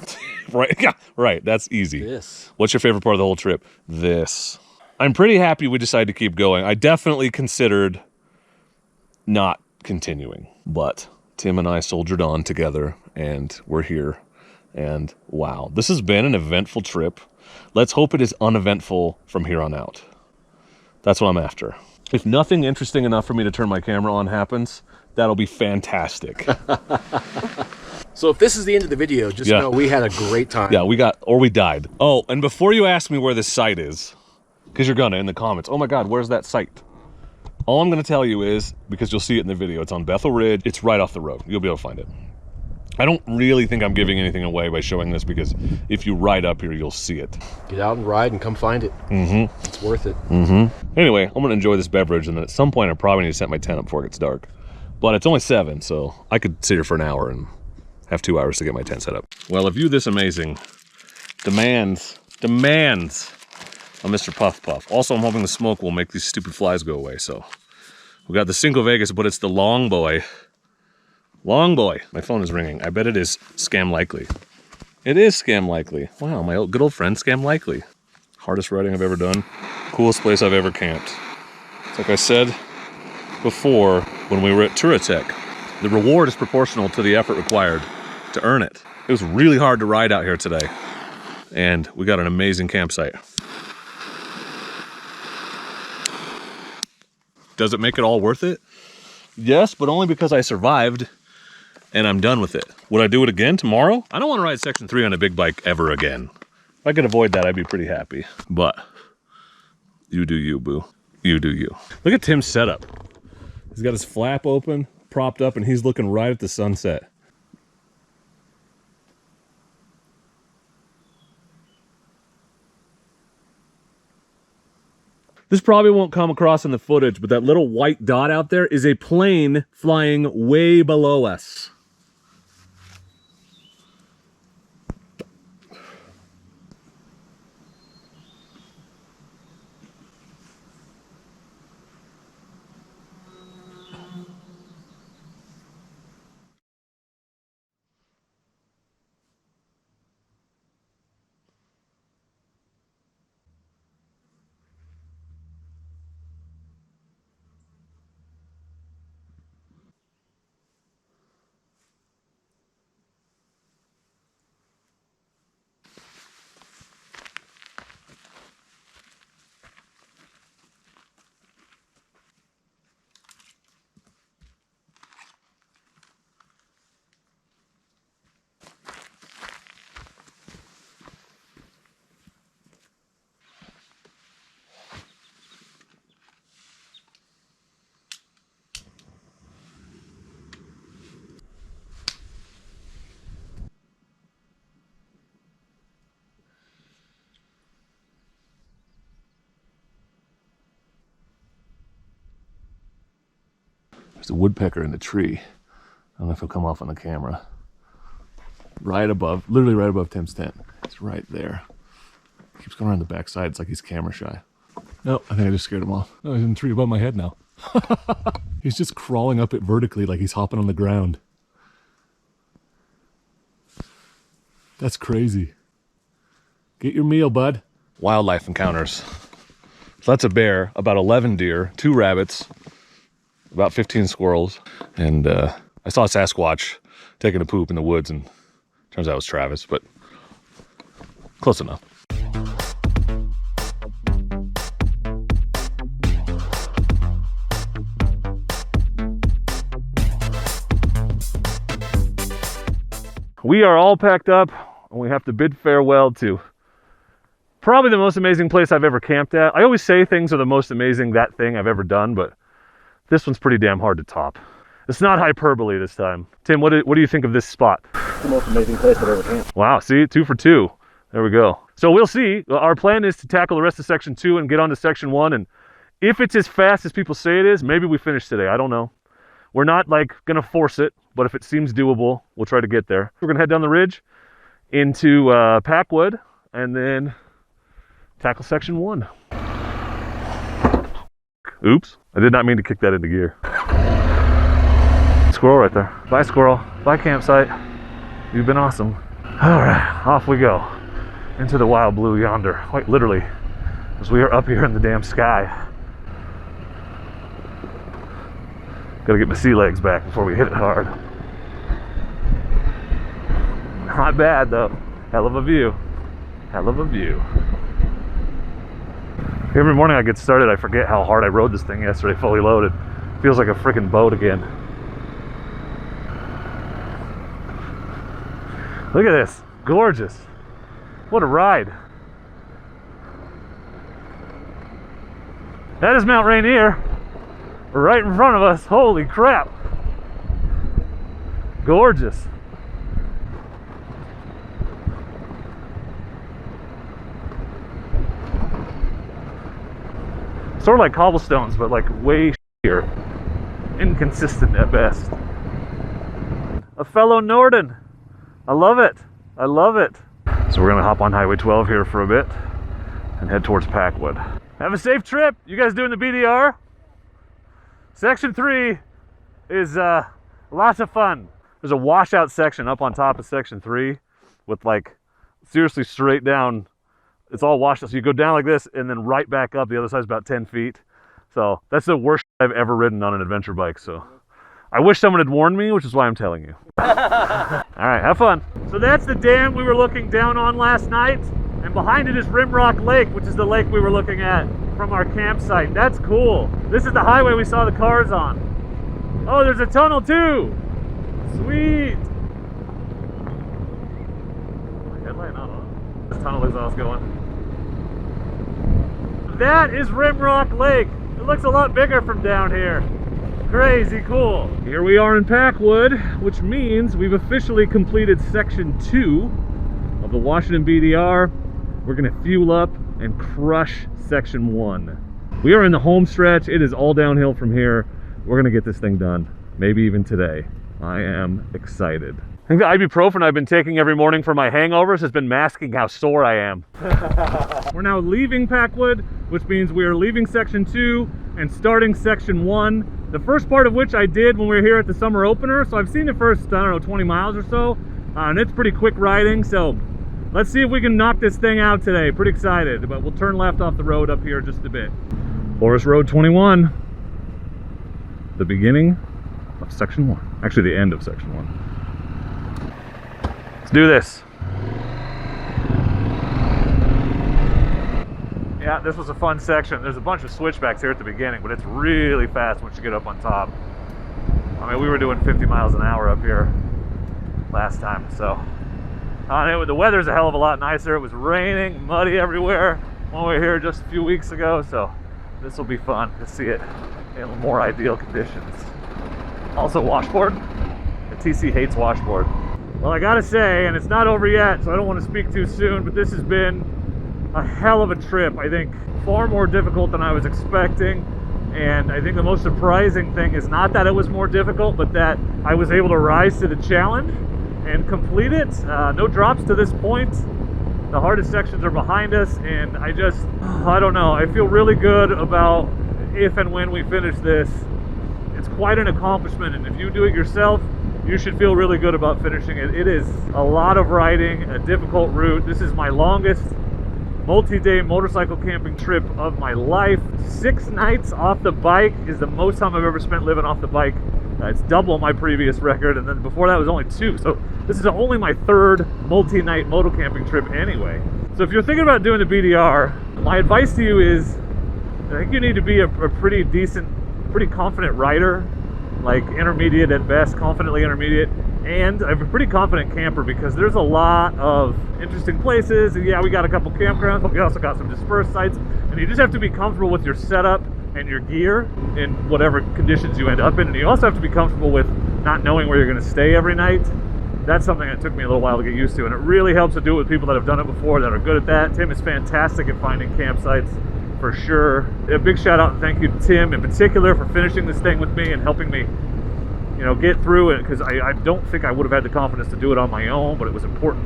Right, yeah, right. That's easy. This. What's your favorite part of the whole trip? This. I'm pretty happy we decided to keep going. I definitely considered not continuing, but Tim and I soldiered on together and we're here. And wow, this has been an eventful trip. Let's hope it is uneventful from here on out. That's what I'm after. If nothing interesting enough for me to turn my camera on happens, that'll be fantastic. So if this is the end of the video, just know we had a great time. Yeah, we died. Oh, and before you ask me where this site is, because you're gonna in the comments, oh my God, where's that site? All I'm gonna tell you is, because you'll see it in the video, it's on Bethel Ridge. It's right off the road. You'll be able to find it. I don't really think I'm giving anything away by showing this, because if you ride up here, you'll see it. Get out and ride and come find it. Mm-hmm. It's worth it. Mm-hmm. Anyway, I'm gonna enjoy this beverage, and then at some point I probably need to set my tent up before it gets dark. But it's only 7, so I could sit here for an hour and have 2 hours to get my tent set up. Well, a view this amazing demands a Mr. Puff Puff. Also, I'm hoping the smoke will make these stupid flies go away. So we got the Cinco Vegas, but it's the Long Boy. Long Boy. My phone is ringing. I bet it is Scam Likely. It is Scam Likely. Wow, my good old friend Scam Likely. Hardest riding I've ever done. Coolest place I've ever camped. It's like I said before when we were at Touratech, the reward is proportional to the effort required to earn it. It was really hard to ride out here today, and we got an amazing campsite. Does it make it all worth it? Yes, but only because I survived and I'm done with it. Would I do it again tomorrow? I don't want to ride Section 3 on a big bike ever again. If I could avoid that, I'd be pretty happy. But you do you, boo. You do you. Look at Tim's setup. He's got his flap open, propped up, and he's looking right at the sunset. This probably won't come across in the footage, but that little white dot out there is a plane flying way below us. There's a woodpecker in the tree. I don't know if he'll come off on the camera. Right above, literally right above Tim's tent. It's right there. Keeps going around the backside. It's like he's camera shy. No, I think I just scared him off. No, he's in the tree above my head now. He's just crawling up it vertically like he's hopping on the ground. That's crazy. Get your meal, bud. Wildlife encounters. So that's a bear, about 11 deer, 2 rabbits, about 15 squirrels, and I saw a Sasquatch taking a poop in the woods, and turns out it was Travis, but close enough. We are all packed up, and we have to bid farewell to probably the most amazing place I've ever camped at. I always say things are the most amazing that thing I've ever done, but this one's pretty damn hard to top. It's not hyperbole this time. Tim, what do you think of this spot? The most amazing place I've ever camped. Wow, see, 2 for 2. There we go. So we'll see. Our plan is to tackle the rest of Section 2 and get on to Section 1. And if it's as fast as people say it is, maybe we finish today. I don't know. We're not like gonna force it, but if it seems doable, we'll try to get there. We're gonna head down the ridge into Packwood and then tackle Section 1. Oops, I did not mean to kick that into gear. Squirrel right there. Bye, squirrel. Bye, campsite. You've been awesome. All right, off we go into the wild blue yonder. Quite literally, as we are up here in the damn sky. Gotta get my sea legs back before we hit it hard. Not bad though. Hell of a view. Hell of a view. Every morning I get started, I forget how hard I rode this thing yesterday, fully loaded. Feels like a freaking boat again. Look at this. Gorgeous. What a ride. That is Mount Rainier. Right in front of us. Holy crap. Gorgeous. Sort of like cobblestones, but like way shittier. Inconsistent at best. A fellow Norden. I love it. I love it. So we're gonna hop on Highway 12 here for a bit and head towards Packwood. Have a safe trip. You guys doing the BDR? Section 3 is lots of fun. There's a washout section up on top of Section 3 with like seriously straight down. It's all washed out. So you go down like this and then right back up. The other side's about 10 feet. So that's the worst I've ever ridden on an adventure bike. So I wish someone had warned me, which is why I'm telling you. All right, have fun. So that's the dam we were looking down on last night. And behind it is Rimrock Lake, which is the lake we were looking at from our campsite. That's cool. This is the highway we saw the cars on. Oh, there's a tunnel too. Sweet. My headlight not on. This tunnel exhaust going. That is Rimrock Lake. It looks a lot bigger from down here. Crazy cool. Here we are in Packwood, which means we've officially completed Section 2 of the Washington BDR. We're gonna fuel up and crush Section 1. We are in the home stretch. It is all downhill from here. We're gonna get this thing done, maybe even today. I am excited. I think the ibuprofen I've been taking every morning for my hangovers has been masking how sore I am. We're now leaving Packwood, which means we are leaving Section 2 and starting Section 1. The first part of which I did when we were here at the summer opener. So I've seen the first, I don't know, 20 miles or so. And it's pretty quick riding. So let's see if we can knock this thing out today. Pretty excited, but we'll turn left off the road up here just a bit. Forest Road 21, the beginning of Section 1. Actually, the end of Section 1. Let's do this. Yeah, this was a fun section. There's a bunch of switchbacks here at the beginning, but it's really fast once you get up on top. I mean, we were doing 50 miles an hour up here last time, so. The weather's a hell of a lot nicer. It was raining, muddy everywhere when we were here just a few weeks ago, so this will be fun to see it in more ideal conditions. Also, washboard. The TC hates washboard. Well, I gotta say, and it's not over yet, so I don't want to speak too soon, but this has been a hell of a trip. I think far more difficult than I was expecting. And I think the most surprising thing is not that it was more difficult, but that I was able to rise to the challenge and complete it. No drops to this point. The hardest sections are behind us, and I don't know. I feel really good about if and when we finish this. It's quite an accomplishment, and if you do it yourself, you should feel really good about finishing it. It is a lot of riding, a difficult route. This is my longest multi-day motorcycle camping trip of my life. 6 nights off the bike is the most time I've ever spent living off the bike. It's double my previous record, and then before that was only 2. So this is only my 3rd multi-night moto camping trip anyway. So if you're thinking about doing the BDR, my advice to you is, I think you need to be a pretty decent, pretty confident rider, like intermediate at best, confidently intermediate, and I'm a pretty confident camper because there's a lot of interesting places. And yeah, we got a couple campgrounds, but we also got some dispersed sites, and you just have to be comfortable with your setup and your gear in whatever conditions you end up in. And you also have to be comfortable with not knowing where you're going to stay every night. That's something that took me a little while to get used to, and it really helps to do it with people that have done it before, that are good at that. Tim is fantastic at finding campsites, for sure. A big shout out and thank you to Tim in particular for finishing this thing with me and helping me, you know, get through it, because I don't think I would have had the confidence to do it on my own, but it was important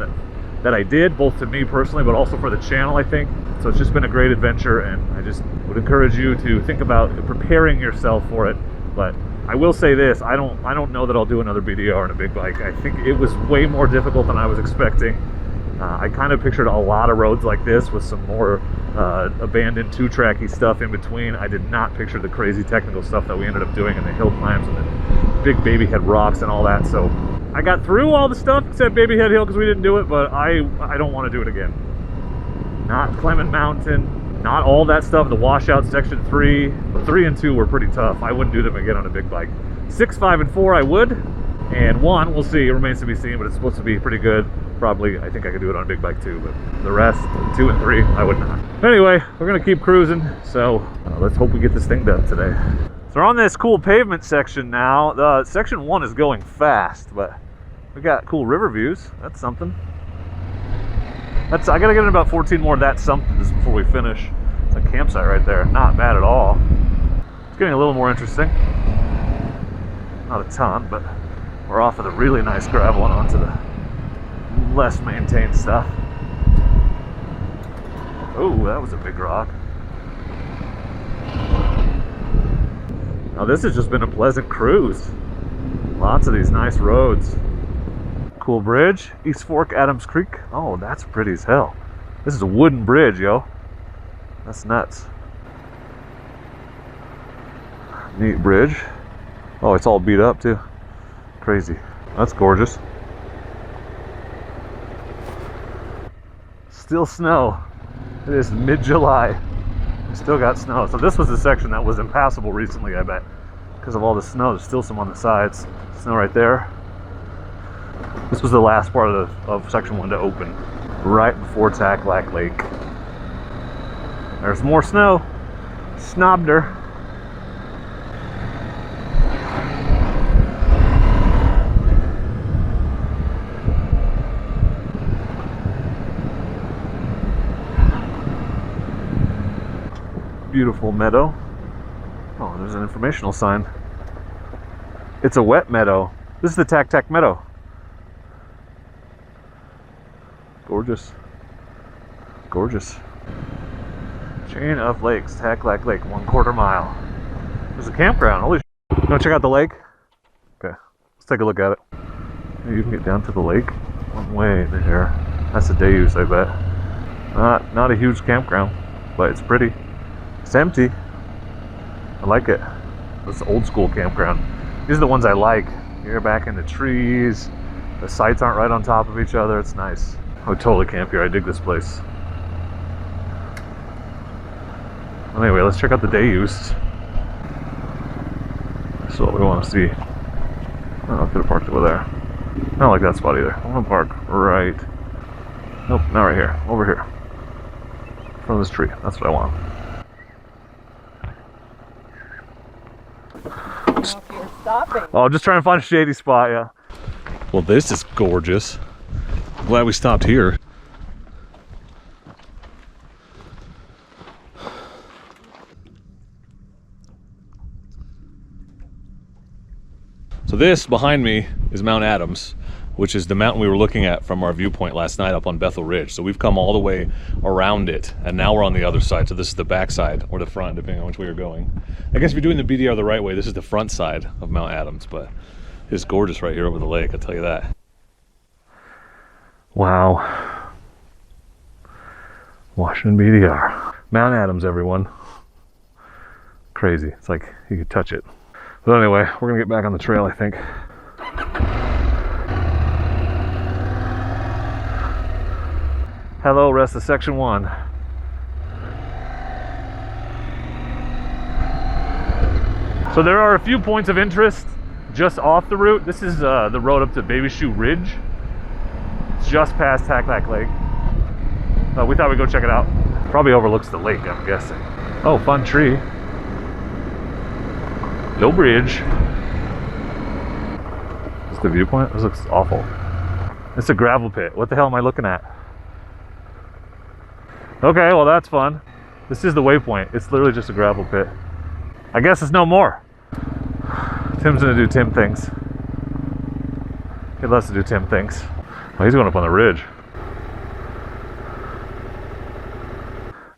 that I did, both to me personally, but also for the channel, I think. So it's just been a great adventure, and I just would encourage you to think about preparing yourself for it. But I will say this, I don't know that I'll do another BDR on a big bike. I think it was way more difficult than I was expecting. I kind of pictured a lot of roads like this with some more abandoned 2-tracky stuff in between. I did not picture the crazy technical stuff that we ended up doing in the hill climbs and the big baby head rocks and all that. So I got through all the stuff except Baby Head Hill because we didn't do it, but I don't want to do it again. Not Clement Mountain, not all that stuff. The washout Section 3, 3 and 2 were pretty tough. I wouldn't do them again on a big bike. 6, 5, and 4 I would, and 1 we'll see. It remains to be seen, but it's supposed to be pretty good. Probably, I think I could do it on a big bike too, but the rest, 2 and 3, I would not. Anyway, we're gonna keep cruising, so let's hope we get this thing done today. So we're on this cool pavement section now. The Section 1 is going fast, but we got cool river views. That's something. I gotta get in about 14 more of that somethings before we finish. a campsite right there. Not bad at all. It's getting a little more interesting. Not a ton, but we're off of the really nice gravel and onto the less maintained stuff. Oh, that was a big rock. Now this has just been a pleasant cruise. Lots of these nice roads. Cool bridge, East Fork, Adams Creek. Oh, that's pretty as hell. This is a wooden bridge, yo. That's nuts. Neat bridge. Oh, it's all beat up too. Crazy. That's gorgeous. Still snow. It is mid-July. Still got snow. So this was the section that was impassable recently, I bet. Because of all the snow. There's still some on the sides. Snow right there. This was the last part of section 1 to open. Right before Taklack Lake. There's more snow. Snobbed her. Beautiful meadow. Oh, there's an informational sign. It's a wet meadow. This is the Tack Meadow. Gorgeous. Gorgeous. Chain of lakes, Taklack Lake, 1/4 mile. There's a campground. Holy shit. You want to check out the lake? Okay, let's take a look at it. Maybe you can get down to the lake. One way there. That's a day use, I bet. Not a huge campground, but it's pretty. It's empty. I like it. It's an old school campground. These are the ones I like. You're back in the trees. The sites aren't right on top of each other. It's nice. I would totally camp here. I dig this place. Anyway, let's check out the day use. That's what we want to see. Oh, I could have parked over there. I don't like that spot either. I want to park right. Nope, not right here. Over here. In front of this tree. That's what I want. Oh, just trying to find a shady spot, yeah. Well, this is gorgeous. I'm glad we stopped here. So this behind me is Mount Adams, which is the mountain we were looking at from our viewpoint last night up on Bethel Ridge. So we've come all the way around it, and now we're on the other side. So this is the back side or the front, depending on which way you're going. I guess if you're doing the BDR the right way, this is the front side of Mount Adams, but it's gorgeous right here over the lake, I'll tell you that. Wow. Washington BDR. Mount Adams, everyone. Crazy. It's like you could touch it. But anyway, we're gonna get back on the trail, I think. Hello, rest of section 1. So there are a few points of interest just off the route. This is the road up to Baby Shoe Ridge. It's just past Taklack Lake. We thought we'd go check it out. Probably overlooks the lake, I'm guessing. Oh, fun tree. No bridge. Is this the viewpoint? This looks awful. It's a gravel pit. What the hell am I looking at? Okay, well that's fun. This is the waypoint. It's literally just a gravel pit. I guess it's no more. Tim's gonna do Tim things. He loves to do Tim things. Oh, he's going up on the ridge.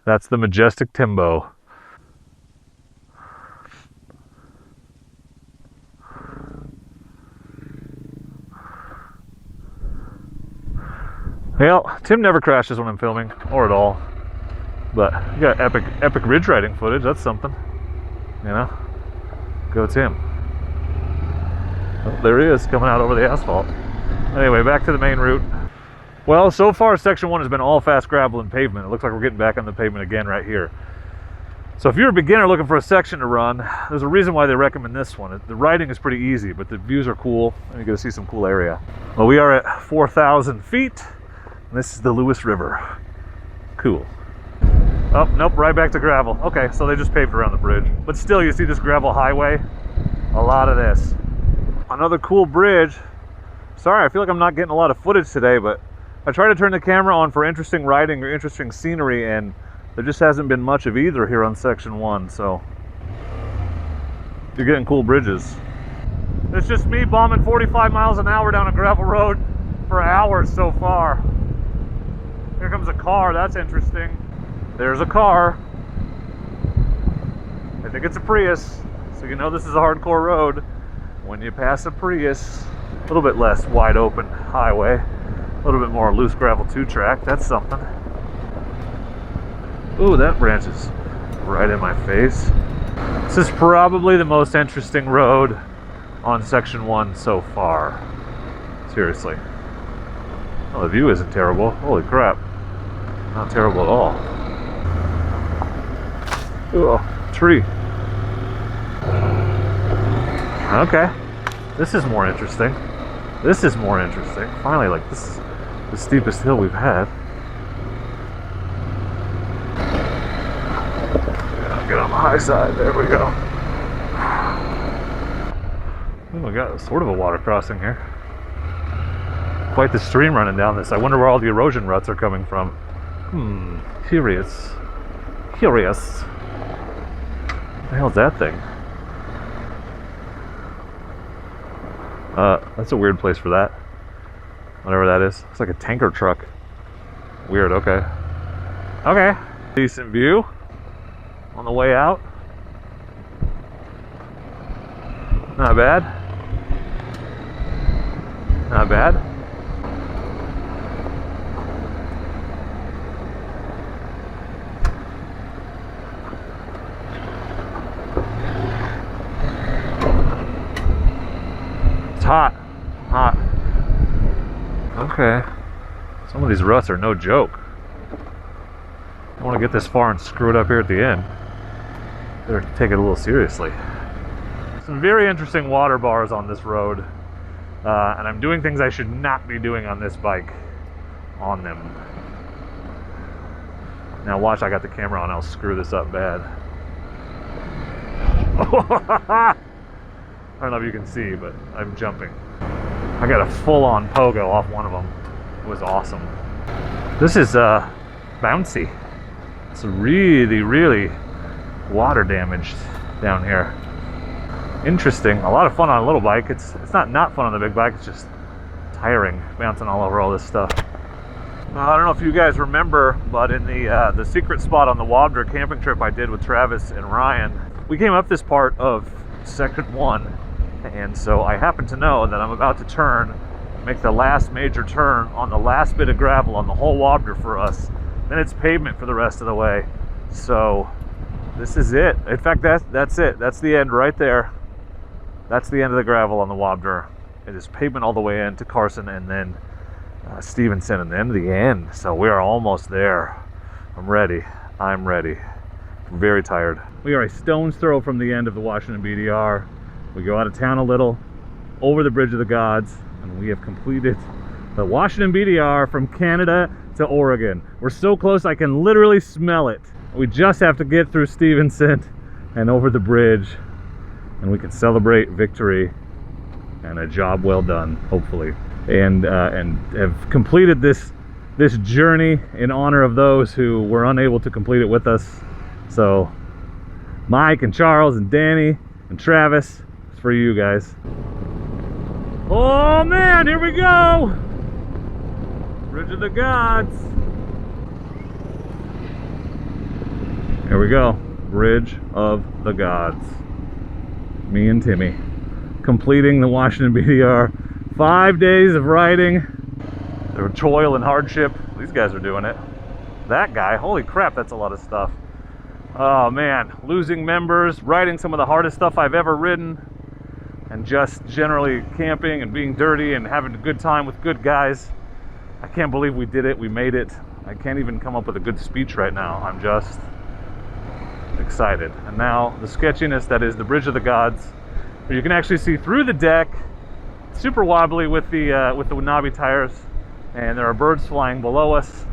That's the majestic Timbo. Well, Tim never crashes when I'm filming, or at all. But you got epic ridge riding footage. That's something, you know. Go Tim. Oh, there he is, coming out over the asphalt. Anyway, back to the main route. Well, so far section 1 has been all fast gravel and pavement. It looks like we're getting back on the pavement again right here. So if you're a beginner looking for a section to run, there's a reason why they recommend this one. The riding is pretty easy, but the views are cool, and you get to see some cool area. Well, we are at 4,000 feet. And this is the Lewis River. Cool. Oh, nope, right back to gravel. Okay, so they just paved around the bridge. But still, you see this gravel highway? A lot of this. Another cool bridge. Sorry, I feel like I'm not getting a lot of footage today, but I try to turn the camera on for interesting riding or interesting scenery, and There just hasn't been much of either here on Section 1, so you're getting cool bridges. It's just me bombing 45 miles an hour down a gravel road for hours so far. Here comes a car, that's interesting. There's a car. I think it's a Prius, so you know this is a hardcore road. When you pass a Prius, a little bit less wide open highway, a little bit more loose gravel 2-track, that's something. Ooh, that branch is right in my face. This is probably the most interesting road on Section 1 so far. Seriously. Well, the view isn't terrible. Holy crap. Not terrible at all. Ooh, tree. Okay. This is more interesting. This is more interesting. Finally, like, this is the steepest hill we've had. Yeah, get on the high side. There we go. Oh, we got sort of a water crossing here. Quite the stream running down this. I wonder where all the erosion ruts are coming from. Curious. Curious. What the hell's that thing? That's a weird place for that. Whatever that is. Looks like a tanker truck. Weird, okay. Okay. Decent view on the way out. Not bad. Not bad. It's hot. Hot. Okay. Some of these ruts are no joke. I want to get this far and screw it up here at the end. Better take it a little seriously. Some very interesting water bars on this road. And I'm doing things I should not be doing on this bike on them. Now watch, I got the camera on, I'll screw this up bad. I don't know if you can see, but I'm jumping. I got a full-on pogo off one of them. It was awesome. This is bouncy. It's really, really water damaged down here. Interesting. A lot of fun on a little bike. It's not fun on the big bike. It's just tiring, bouncing all over all this stuff. I don't know if you guys remember, but in the secret spot on the WABDR camping trip I did with Travis and Ryan, we came up this part of Section 1, and so I happen to know that I'm about to make the last major turn on the last bit of gravel on the whole WABDR for us. Then it's pavement for the rest of the way. So this is it. In fact, that's it. That's the end right there. That's the end of the gravel on the WABDR. It is pavement all the way into Carson and then Stevenson and then the end. So we are almost there. I'm ready. I'm ready. I'm very tired. We are a stone's throw from the end of the Washington BDR. We go out of town a little, over the Bridge of the Gods, and we have completed the Washington BDR from Canada to Oregon. We're so close I can literally smell it. We just have to get through Stevenson and over the bridge, and we can celebrate victory and a job well done, hopefully, and have completed this journey in honor of those who were unable to complete it with us. So Mike and Charles and Danny and Travis, it's for you guys. Oh man, here we go! Bridge of the Gods. Here we go. Bridge of the Gods. Me and Timmy completing the Washington BDR. 5 days of riding. There toil and hardship. These guys are doing it. That guy, holy crap, that's a lot of stuff. Oh man, losing members, riding some of the hardest stuff I've ever ridden, and just generally camping and being dirty and having a good time with good guys. I can't believe we did it. We made it. I can't even come up with a good speech right now. I'm just excited. And now the sketchiness that is the Bridge of the Gods, where you can actually see through the deck. Super wobbly with the knobby tires, and there are birds flying below us.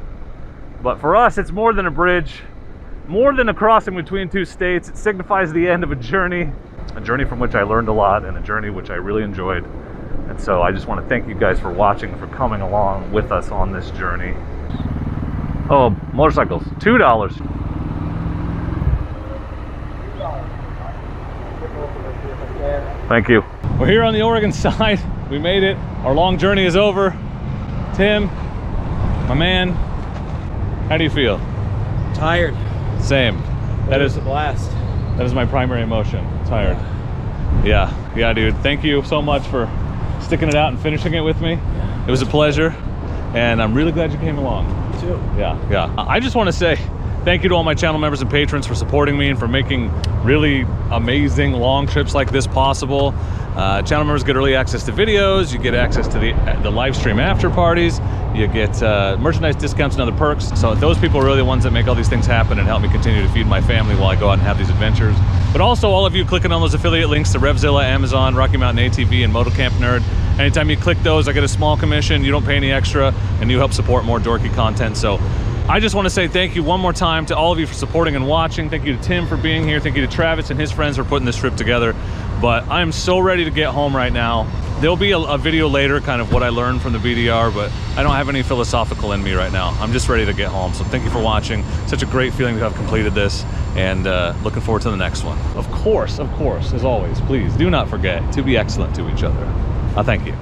But for us, it's more than a bridge, more than a crossing between two states. It signifies the end of a journey from which I learned a lot, and a journey which I really enjoyed. And so I just want to thank you guys for watching, for coming along with us on this journey. Oh, motorcycles, $2. Thank you. We're here on the Oregon side. We made it. Our long journey is over. Tim, my man, how do you feel? Tired. Same. That is a blast. That is my primary emotion. Tired. Yeah, dude. Thank you so much for sticking it out and finishing it with me. It was a pleasure, and I'm really glad you came along. Me too. Yeah. I just want to say thank you to all my channel members and patrons for supporting me and for making really amazing long trips like this possible. Channel members get early access to videos, you get access to the live stream after parties, you get merchandise discounts and other perks. So those people are really the ones that make all these things happen and help me continue to feed my family while I go out and have these adventures. But also all of you clicking on those affiliate links to Revzilla, Amazon, Rocky Mountain ATV, and Motocamp Nerd. Anytime you click those, I get a small commission, you don't pay any extra, and you help support more dorky content. So I just want to say thank you one more time to all of you for supporting and watching. Thank you to Tim for being here. Thank you to Travis and his friends for putting this trip together. But I'm so ready to get home right now. There'll be a video later, kind of what I learned from the BDR, but I don't have any philosophical in me right now. I'm just ready to get home. So thank you for watching. Such a great feeling to have completed this, and looking forward to the next one. Of course, as always, please do not forget to be excellent to each other. Thank you.